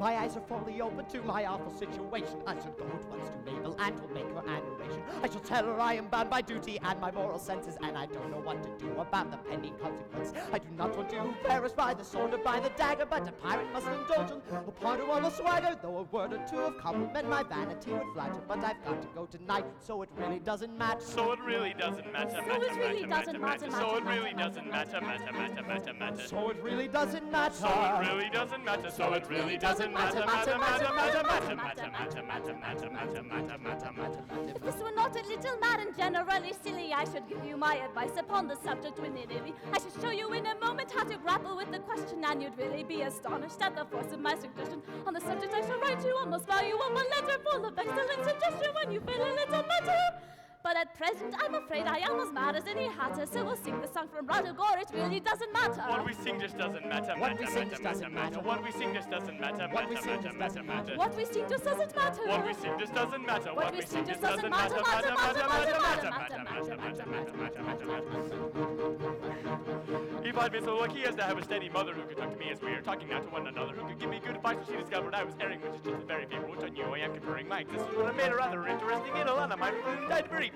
My eyes are fully open to my awful situation. I shall go at once to Mabel and will make her an oration. I shall tell her I am bound by duty and my moral senses, and I don't know what to do about the pending consequence. I do not want to perish by the sword or by the dagger, but a pirate must indulge a ponder on the swagger. Though a word or two of compliment my vanity would flatter, but I've got to go tonight, so it really doesn't matter. So it really doesn't matter. So it really doesn't matter. So it really doesn't matter. So it really doesn't matter. So it really doesn't matter. So it really doesn't matter. If this were not a little mad and generally silly, I should give you my advice upon the subject willy-nilly. I should show you in a moment how to grapple with the question, and you'd really be astonished at the force of my suggestion. On the subject I shall write you a most valuable letter full of excellent suggestion when you feel a little better. But at present, I'm afraid I am as mad as any hatter, so we'll sing the song from Roger Gore, it really doesn't matter. What we sing just doesn't matter. What we sing just doesn't matter. What we sing just doesn't matter. What we sing just doesn't matter. What we sing just doesn't matter. What we sing just doesn't matter. What we sing just doesn't matter. If I'd been so lucky as to have a steady mother who could talk to me as we are talking now to one another, who could give me good advice when she discovered I was erring, which is just the very favorite which I knew I am comparing my existence when I made a rather interesting in a lot of my very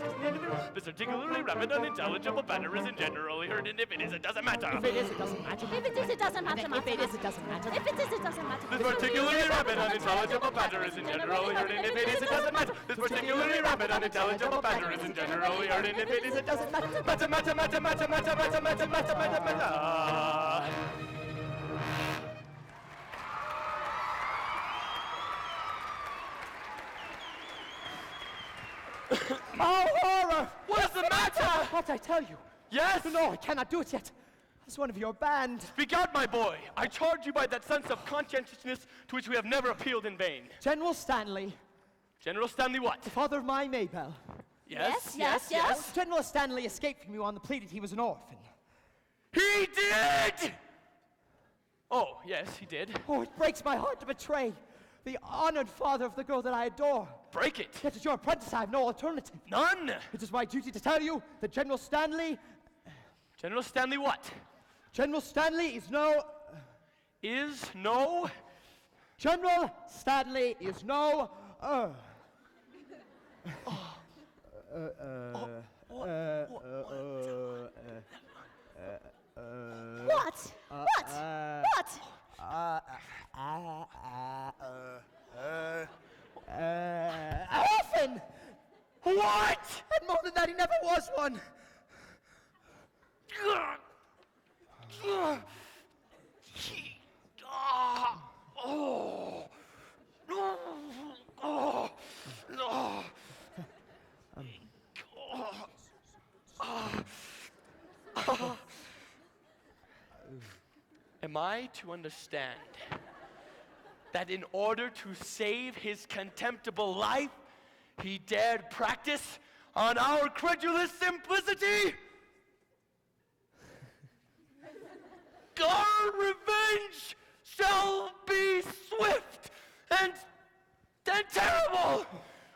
this particularly rapid, unintelligible banner isn't generally heard, and if it is, it doesn't matter. If it is, it doesn't matter. If it is, it doesn't matter. If it is, it doesn't matter. If it is, it doesn't matter. This particularly rapid, unintelligible banner isn't generally heard, and if it is, it doesn't matter. This particularly rapid, unintelligible banner isn't generally heard, and if it is, it doesn't matter. Oh, horror! What's the matter? What I tell you? Yes? No, I cannot do it yet. As one of your band. Speak out, my boy. I charge you by that sense of conscientiousness to which we have never appealed in vain. General Stanley. General Stanley what? The father of my Maybell. Yes. General Stanley escaped from you on the plea that he was an orphan. He did! Oh, yes, he did. Oh, it breaks my heart to betray the honored father of the girl that I adore. Break it. Yet as your apprentice, I have no alternative. None. It is my duty to tell you that General Stanley... General Stanley what? General Stanley is no... Is no... General Stanley is no... What? Orphan! What? And more than that, he never was one. Am I to understand that in order to save his contemptible life, he dared practice on our credulous simplicity? Our revenge shall be swift and terrible.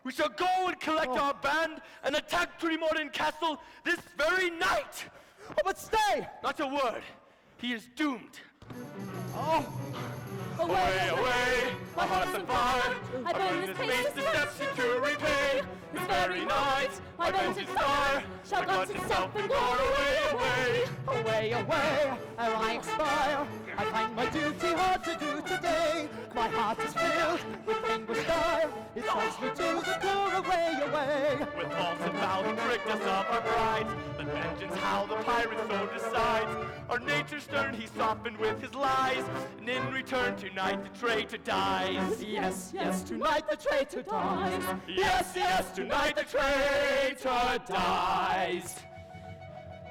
We shall go and collect our band and attack Tremorden Castle this very night. Oh, but stay! Not a word. He is doomed. Oh, Away, away, my heart's on fire. I burn this pace, deception to repay. This very night, my vengeance fire shall glut itself in glory. away, away, ere I expire. I find my duty hard to do today. My heart is filled with anguish dire. It calls me to the door, away, away. With false and foul he pricked us of our pride. But vengeance how the pirate soul decides. Our nature stern he softened with his lies. And in return tonight the traitor dies. Yes, yes, tonight the traitor dies. Yes, yes, tonight the traitor dies.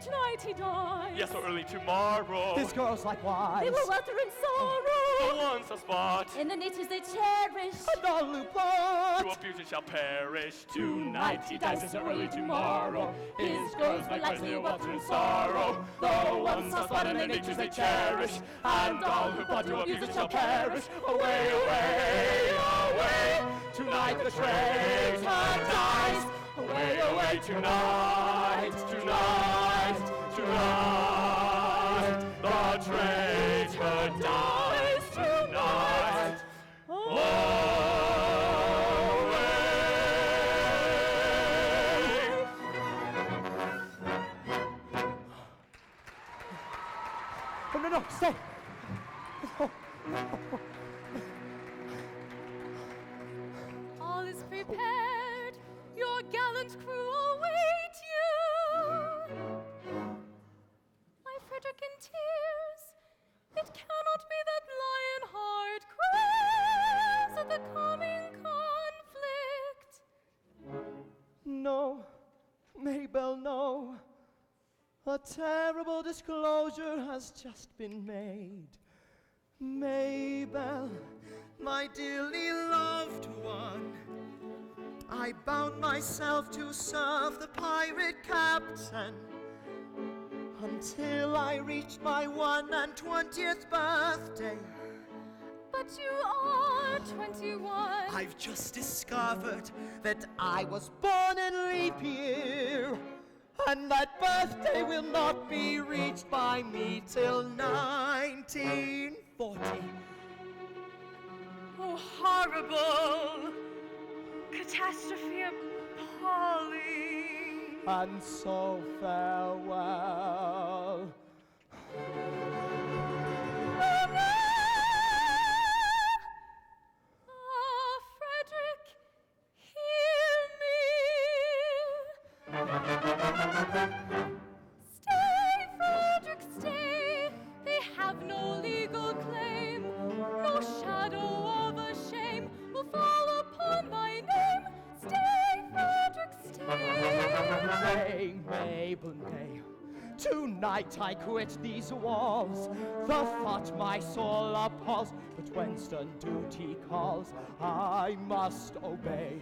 Tonight he dies. Yes, or early tomorrow. His girls likewise. They will welter in The sorrow. once a spot. In the niches they cherish. And all who To plot. abuse it shall perish. Tonight he dies as early tomorrow. His girls will likely welter in sorrow. Though once a spot in the niches they cherish. And all who plot to abuse it shall perish. Away, away, away. Tonight the traitor dies. Away, away, tonight, tonight, tonight. The traitor dies tonight. stay. All is prepared. Your gallant crew await you. My Frederick in tears. It cannot be that Lionheart cries at the coming conflict. No, Mabel, no. A terrible disclosure has just been made. Mabel, my dearly loved one, I bound myself to serve the pirate captain until I reached my 21st birthday. But you are 21. I've just discovered that I was born in leap year, and that birthday will not be reached by me till 1940. Oh, horrible catastrophe appalling. And so farewell. Frederick, hear me. Stay, Frederick, stay. They have no legal claim. No shadow of a shame will fall upon thy name. Stay, Frederick, stay. Nay, Mabel, nay. Tonight I quit these walls. The thought my soul appalls, but when stern duty calls, I must obey.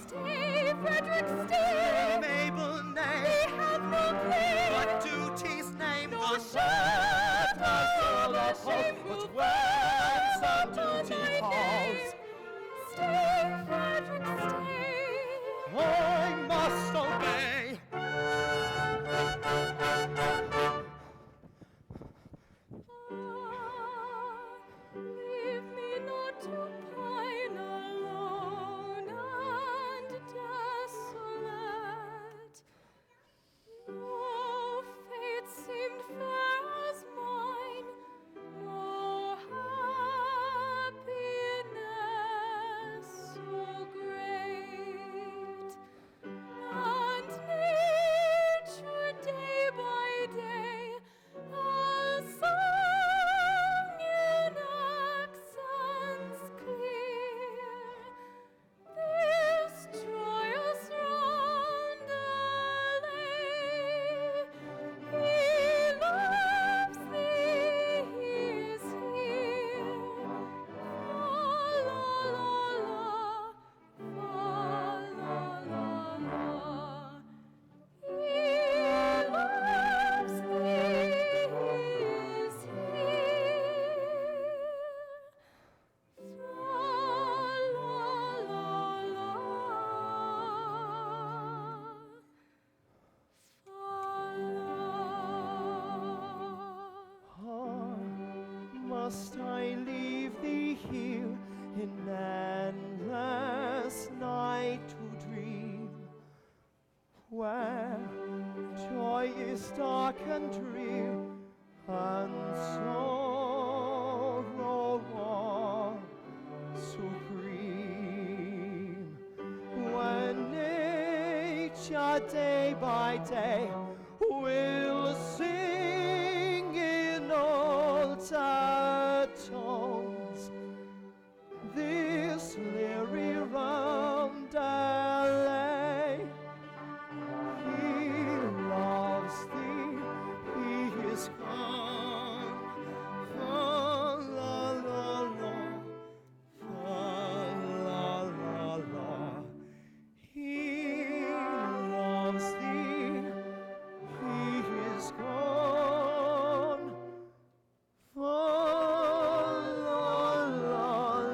Stay, Frederick, stay. Mabel, nay. We have no claim. But duty's name, No the shadow soul of a shame appalls, will but when stern fall upon duty thy calls, name. Stay, Frederick, stay. I must obey. Leave me not to pine alone and desolate. No fate seemed fair as mine, no happiness so great. And nature day by day has sung in accents clear this joyous roundelay. He loves thee, he is here. Fa la la la, fa la la la. He loves thee, he is here. Fa la la la. Must I leave thee here in endless night to dream, where joy is dark and drear, and sorrow war supreme, when nature day by day will sing in altered tones this leery roundelay. He loves thee, he is gone. Fa la la la, fa la la la. He loves thee, he is gone. Fa la la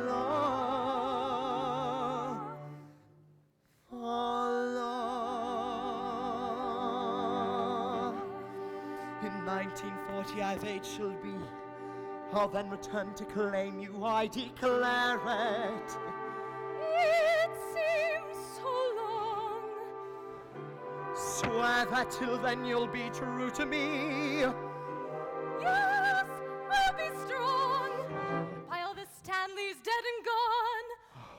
la, fa la. In 1940 I've age shall be. I'll then return to claim you, I declare it. It seems so long. Swear that till then you'll be true to me. Yes,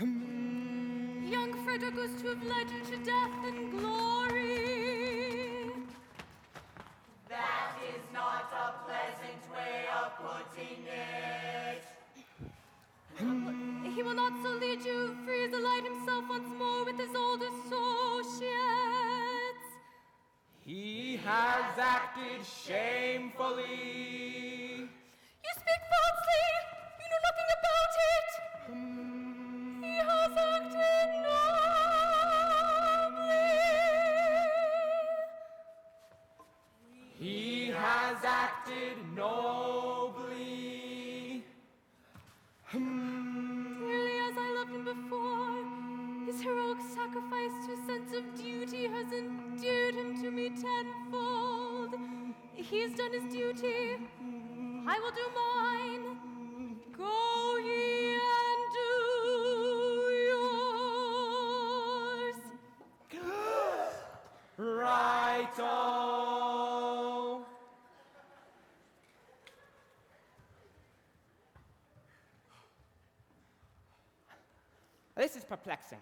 Young Frederick was to have led you to death and glory. That is not a pleasant way of putting it. He will not so lead you, for he is allied himself once more with his old associates. He has acted shamefully. You speak falsely. You know nothing about it. He has acted nobly. He has acted nobly. Dearly as I loved him before, his heroic sacrifice to a sense of duty has endeared him to me tenfold. He's done his duty. I will do mine. Go ye and do yours. Righto. This is perplexing.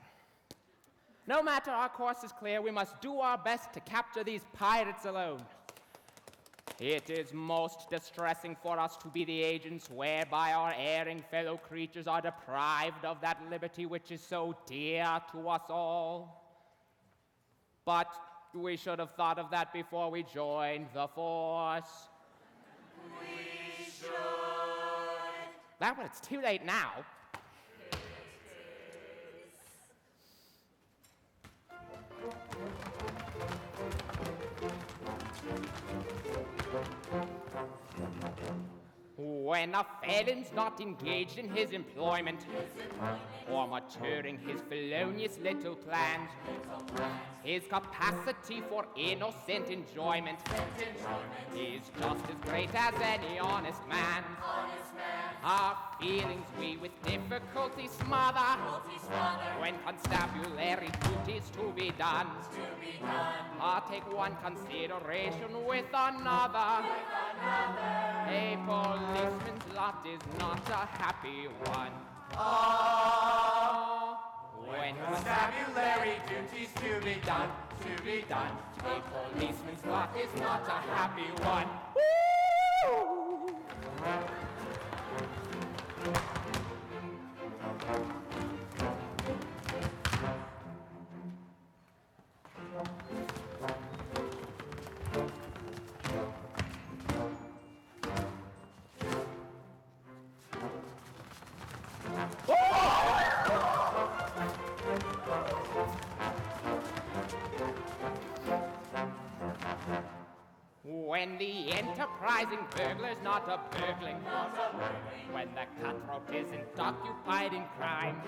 No matter our course is clear, we must do our best to capture these pirates alone. It is most distressing for us to be the agents whereby our erring fellow creatures are deprived of that liberty which is so dear to us all. But we should have thought of that before we joined the force. We should. Well, it's too late now. When a felon's not engaged in his employment, or maturing his felonious little plans, his capacity for innocent enjoyment is just as great as any honest man. Our feelings we with difficulty smother when constabulary duties to be done. Take one consideration with another. A policeman's lot is not a happy one. When constabulary duties to be done, a policeman's lot is not a happy one. Woo! When the enterprising burglar's not a burgling, when the cutthroat isn't occupied in crime,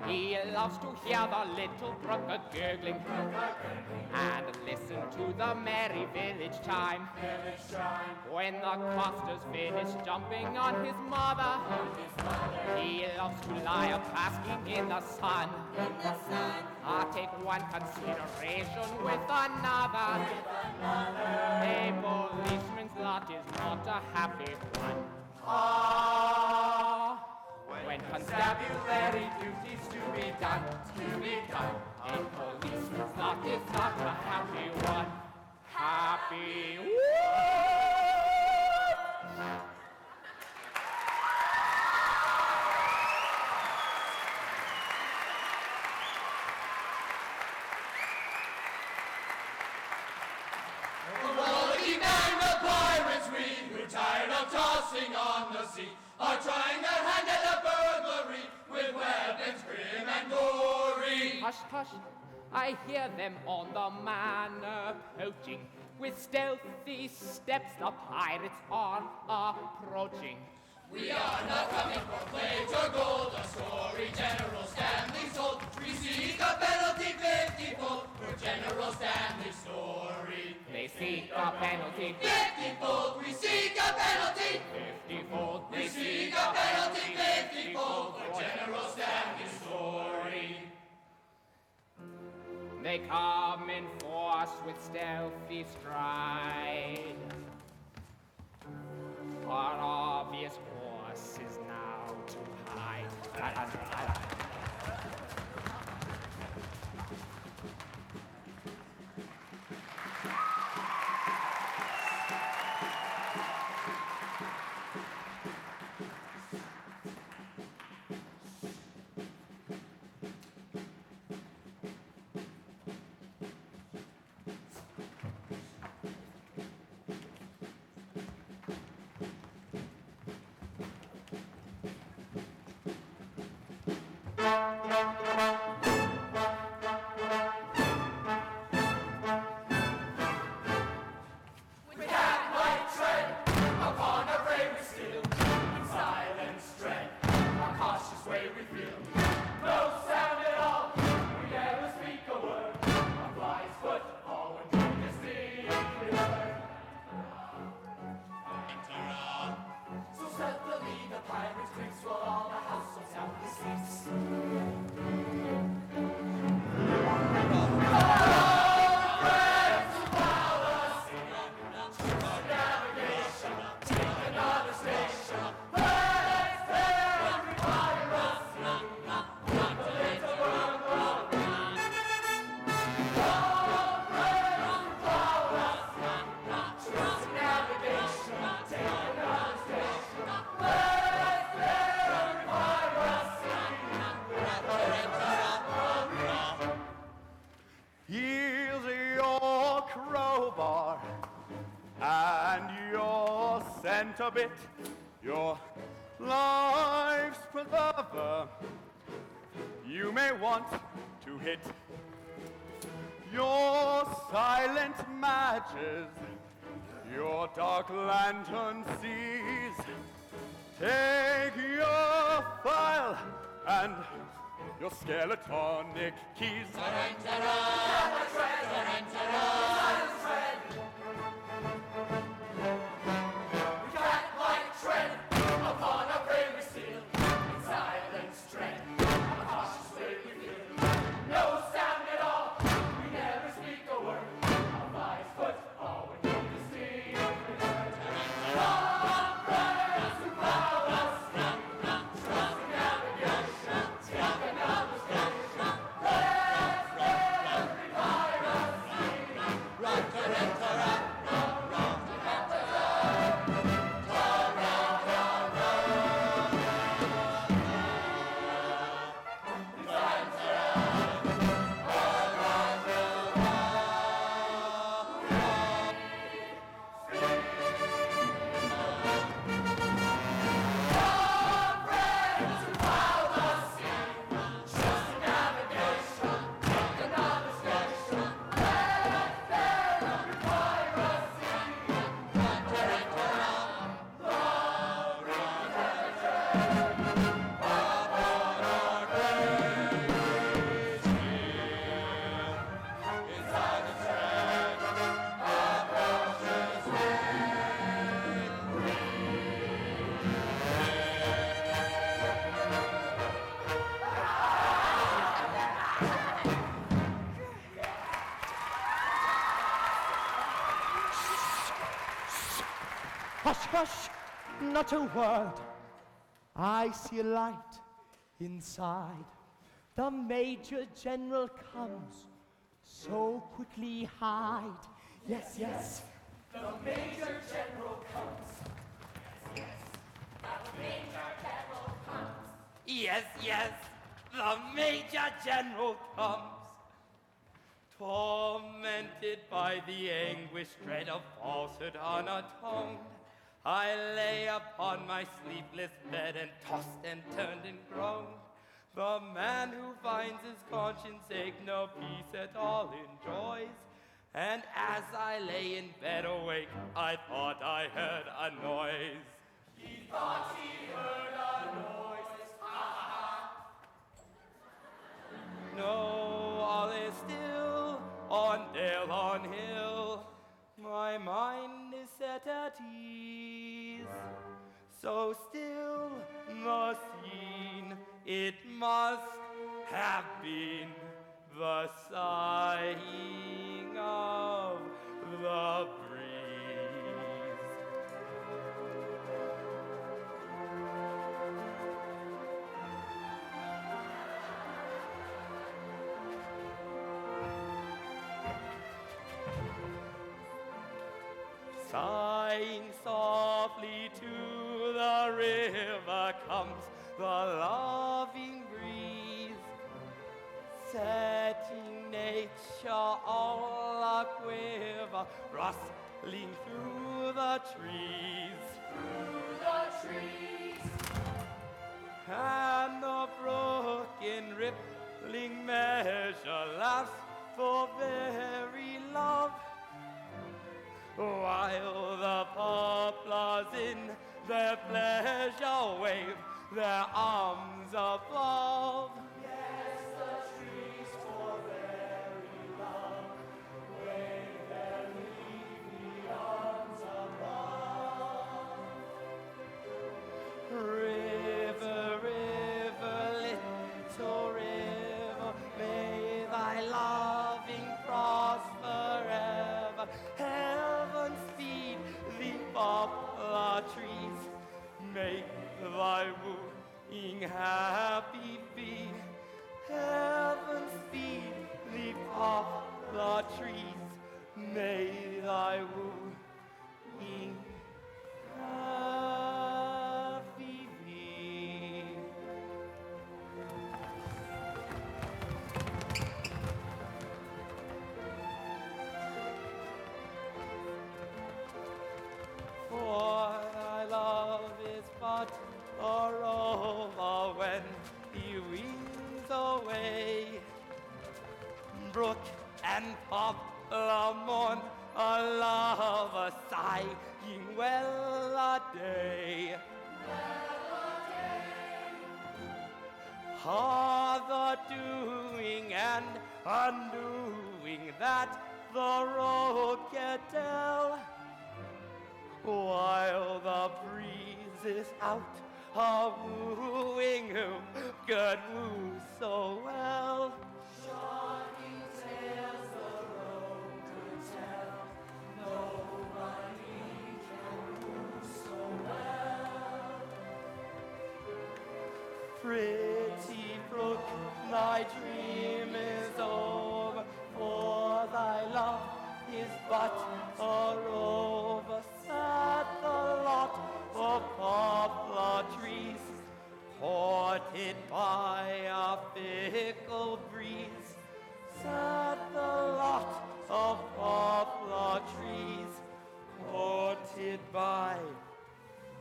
he loves to hear the little brook a-gurgling and listen to the merry village chime. When the coster's finished jumping on his mother, he loves to lie a-basking in the sun. Take one consideration with another. A policeman's lot is not a happy one. When constabulary duties to be done, a policeman's lot is not a happy one. Happy one! Tossing on the sea, are trying their hand at a burglary with weapons grim and gory. Hush, hush, I hear them on the manor approaching. With stealthy steps the pirates are approaching. We are not coming for plate or gold, a story General Stanley told. We seek a penalty 50-fold for General Stanley's story. They seek a penalty 50-fold, we seek a penalty 50-fold. We seek a penalty 50-fold for General Stanley's story. They come in force with stealthy stride. Our obvious course is now to hide. relent a bit. Your life's preserver you may want to hit. Your silent matches, your dark lantern sees. Take your file and your skeletonic keys. We cat like tread upon a brave steel. In silence tread, a cautious way we feel. No sound at all, we never speak a word. A wise foot always knows the steam. Comrades who plow us, trust in navigation, take another station. Let's revive us, Hush, hush, not a word. I see a light inside. The Major General comes, so quickly hide. Yes, yes. The Major General comes. The Major General comes. Yes, yes, the Major General comes. Tormented by the anguish, dread of falsehood unatoned, I lay upon my sleepless bed and tossed and turned and groaned. The man who finds his conscience ache no peace at all enjoys. And as I lay in bed awake, I thought I heard a noise. He thought he heard a noise. No, all is still on dale, on hill. My mind is set at ease. So still the scene, it must have been the sighing of the breeze. Sighing softly to the river comes the loving breeze, setting nature all a quiver, rustling through the trees. Through the trees. And the brook in rippling measure laughs for very love, while the poplars in their pleasure wave their arms of love. Yes, the trees for very love wave their leafy arms above. River, river, little river, may thy loving prosper ever. Heaven speed thee, poplar trees, make thy wooing happy be. Heaven speed thee, poplar trees, may thy wooing happy be. For thy rover when he wheels away. Brook and poplar mourn a lover sighing well a day. The doing and undoing that the road can tell, while the breeze is out a-wooing who could woo so well. Shocking tales the road could tell, nobody can woo so well. Pretty brook, thy dream is over, for thy love is but a rover. Sad the lot of poplar trees, courted by a fickle breeze. Sad the lot of poplar trees, courted by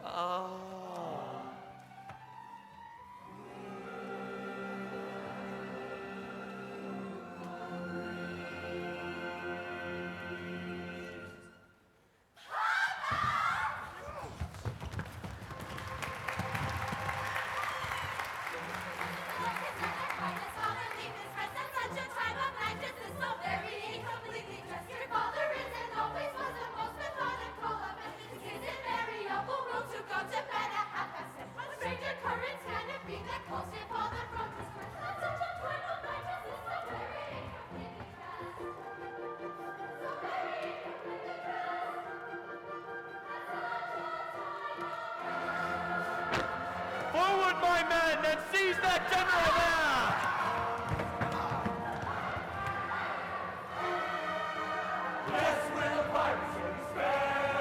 a... Forward, my men, and seize that general there! Yes, when the pirates will be spared.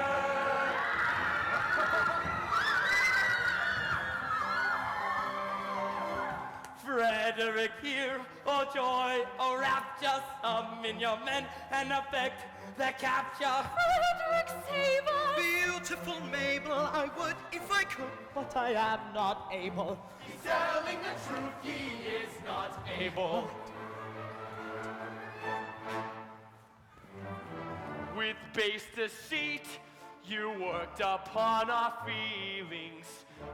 Frederick here, oh joy, oh rapture, summon your men and effect the capture. Frederick, save us! Beautiful Mabel, I would if I could, but I am not able. He's telling the truth, he is not able. With base deceit, you worked upon our feelings.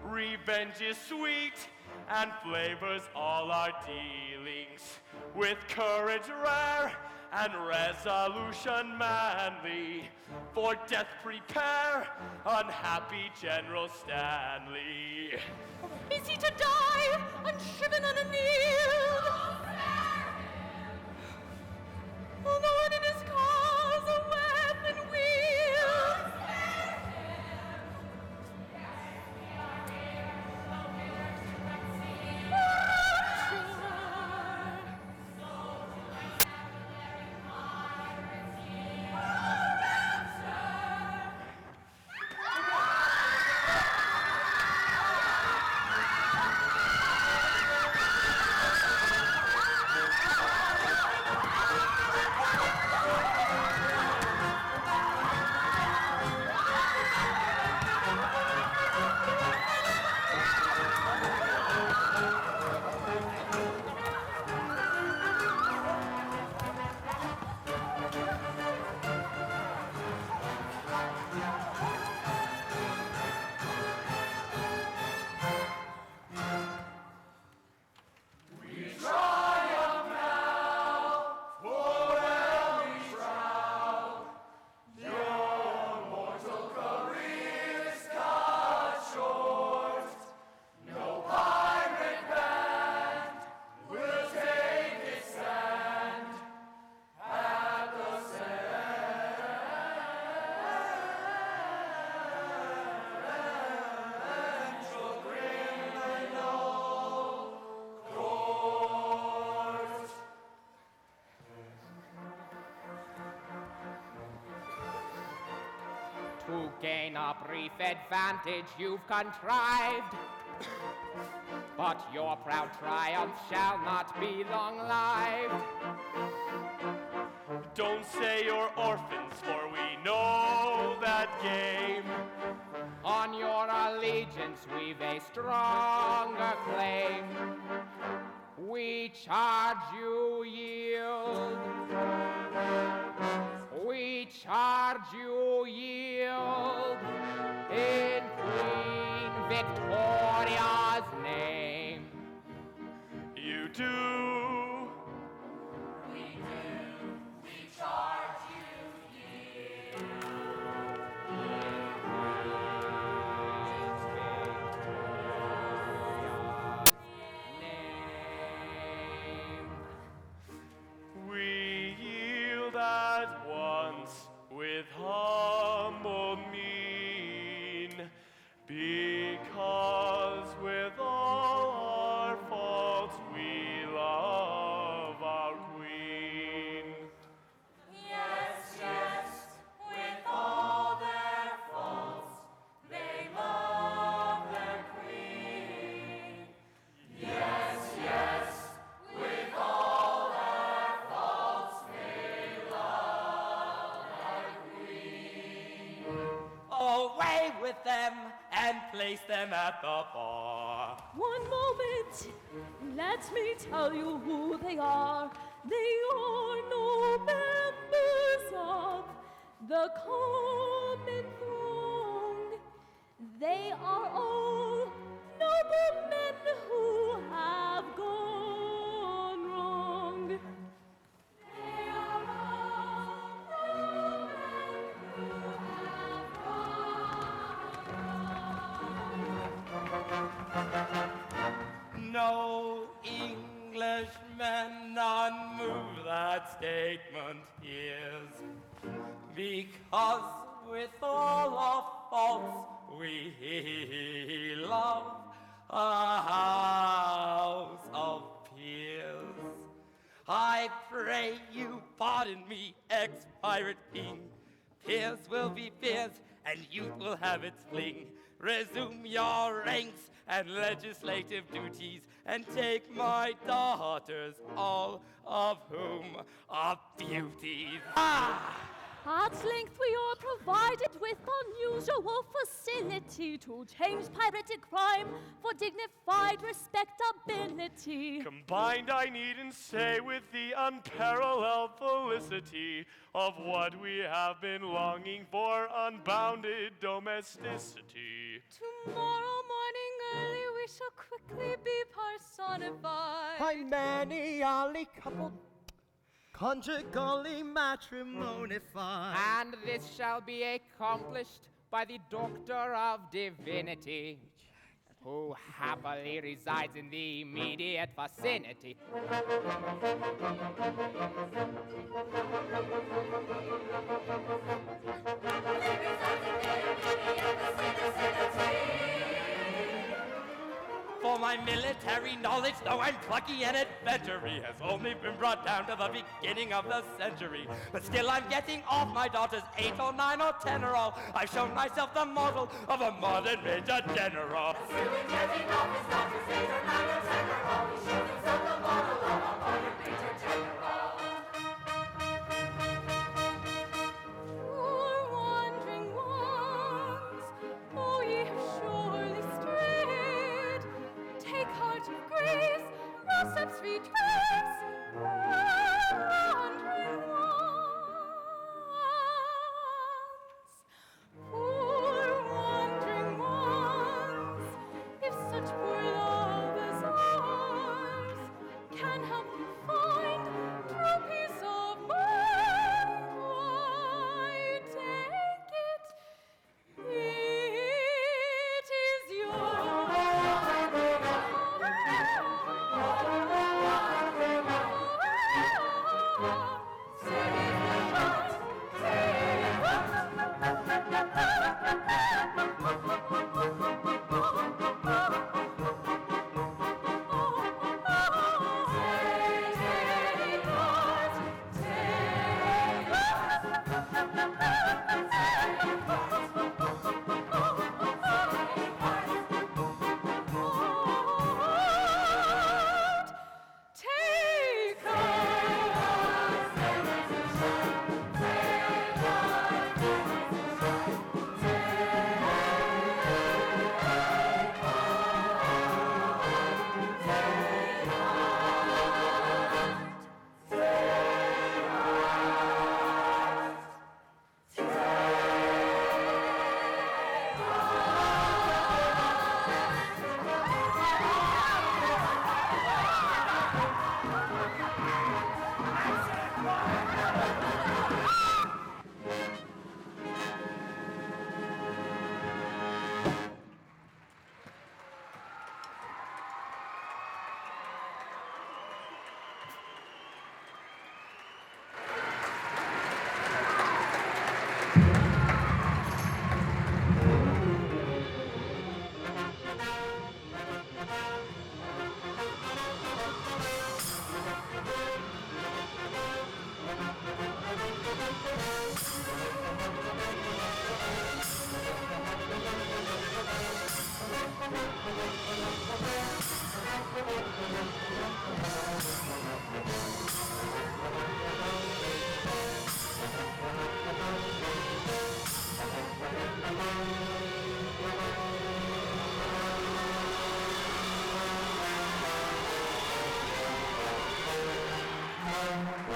Revenge is sweet and flavors all our dealings. With courage rare and resolution manly, for death prepare, unhappy General Stanley. Is he to die, unshriven and annealed? Oh, no one in his cause a weapon wield. To gain a brief advantage you've contrived, but your proud triumph shall not be long-lived. Don't say you're orphans, for we know that game. On your allegiance regents we've a stronger claim. We charge you yield. We charge you yield in Queen Victoria's name. You do. We do. We charge you We yield at once with humble mien, because with all our faults we love our queen. Yes, yes, with all their faults, they love their queen. Yes, yes, with all their faults, they love their queen. Away with them and place them at the bar. One moment, let me tell you who they are. They are no members of the common throng. They are all noble men who have gone wrong. They are all noble men who have gone wrong. No Englishman unmoved that statement is, because with all our faults we love a house of peers. I pray you pardon me, ex-pirate king. Peers will be peers, and youth will have its fling. Resume your ranks and legislative duties, and take my daughters, all of whom are beauties. At length we are provided with unusual facility to change pirated crime for dignified respectability. Combined, I needn't say, with the unparalleled felicity of what we have been longing for, unbounded domesticity. Tomorrow morning early we shall quickly be personified. By many olly coupled, conjugally matrimonified. And this shall be accomplished by the Doctor of Divinity, who happily resides in the immediate vicinity. For my military knowledge, though I'm plucky and adventurous, has only been brought down to the beginning of the century. But still I'm getting off my daughters 8 or 9 or 10 or all. I've shown myself the model of a modern major general. Still in getting off his daughters 8 or 9 or 10 or all. He showed himself the model of a modern major general. Poor wandering ones, oh ye have surely strayed. Take heart of grace, no steps retrace. Wandering ones, poor wandering ones, if such poor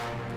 Thank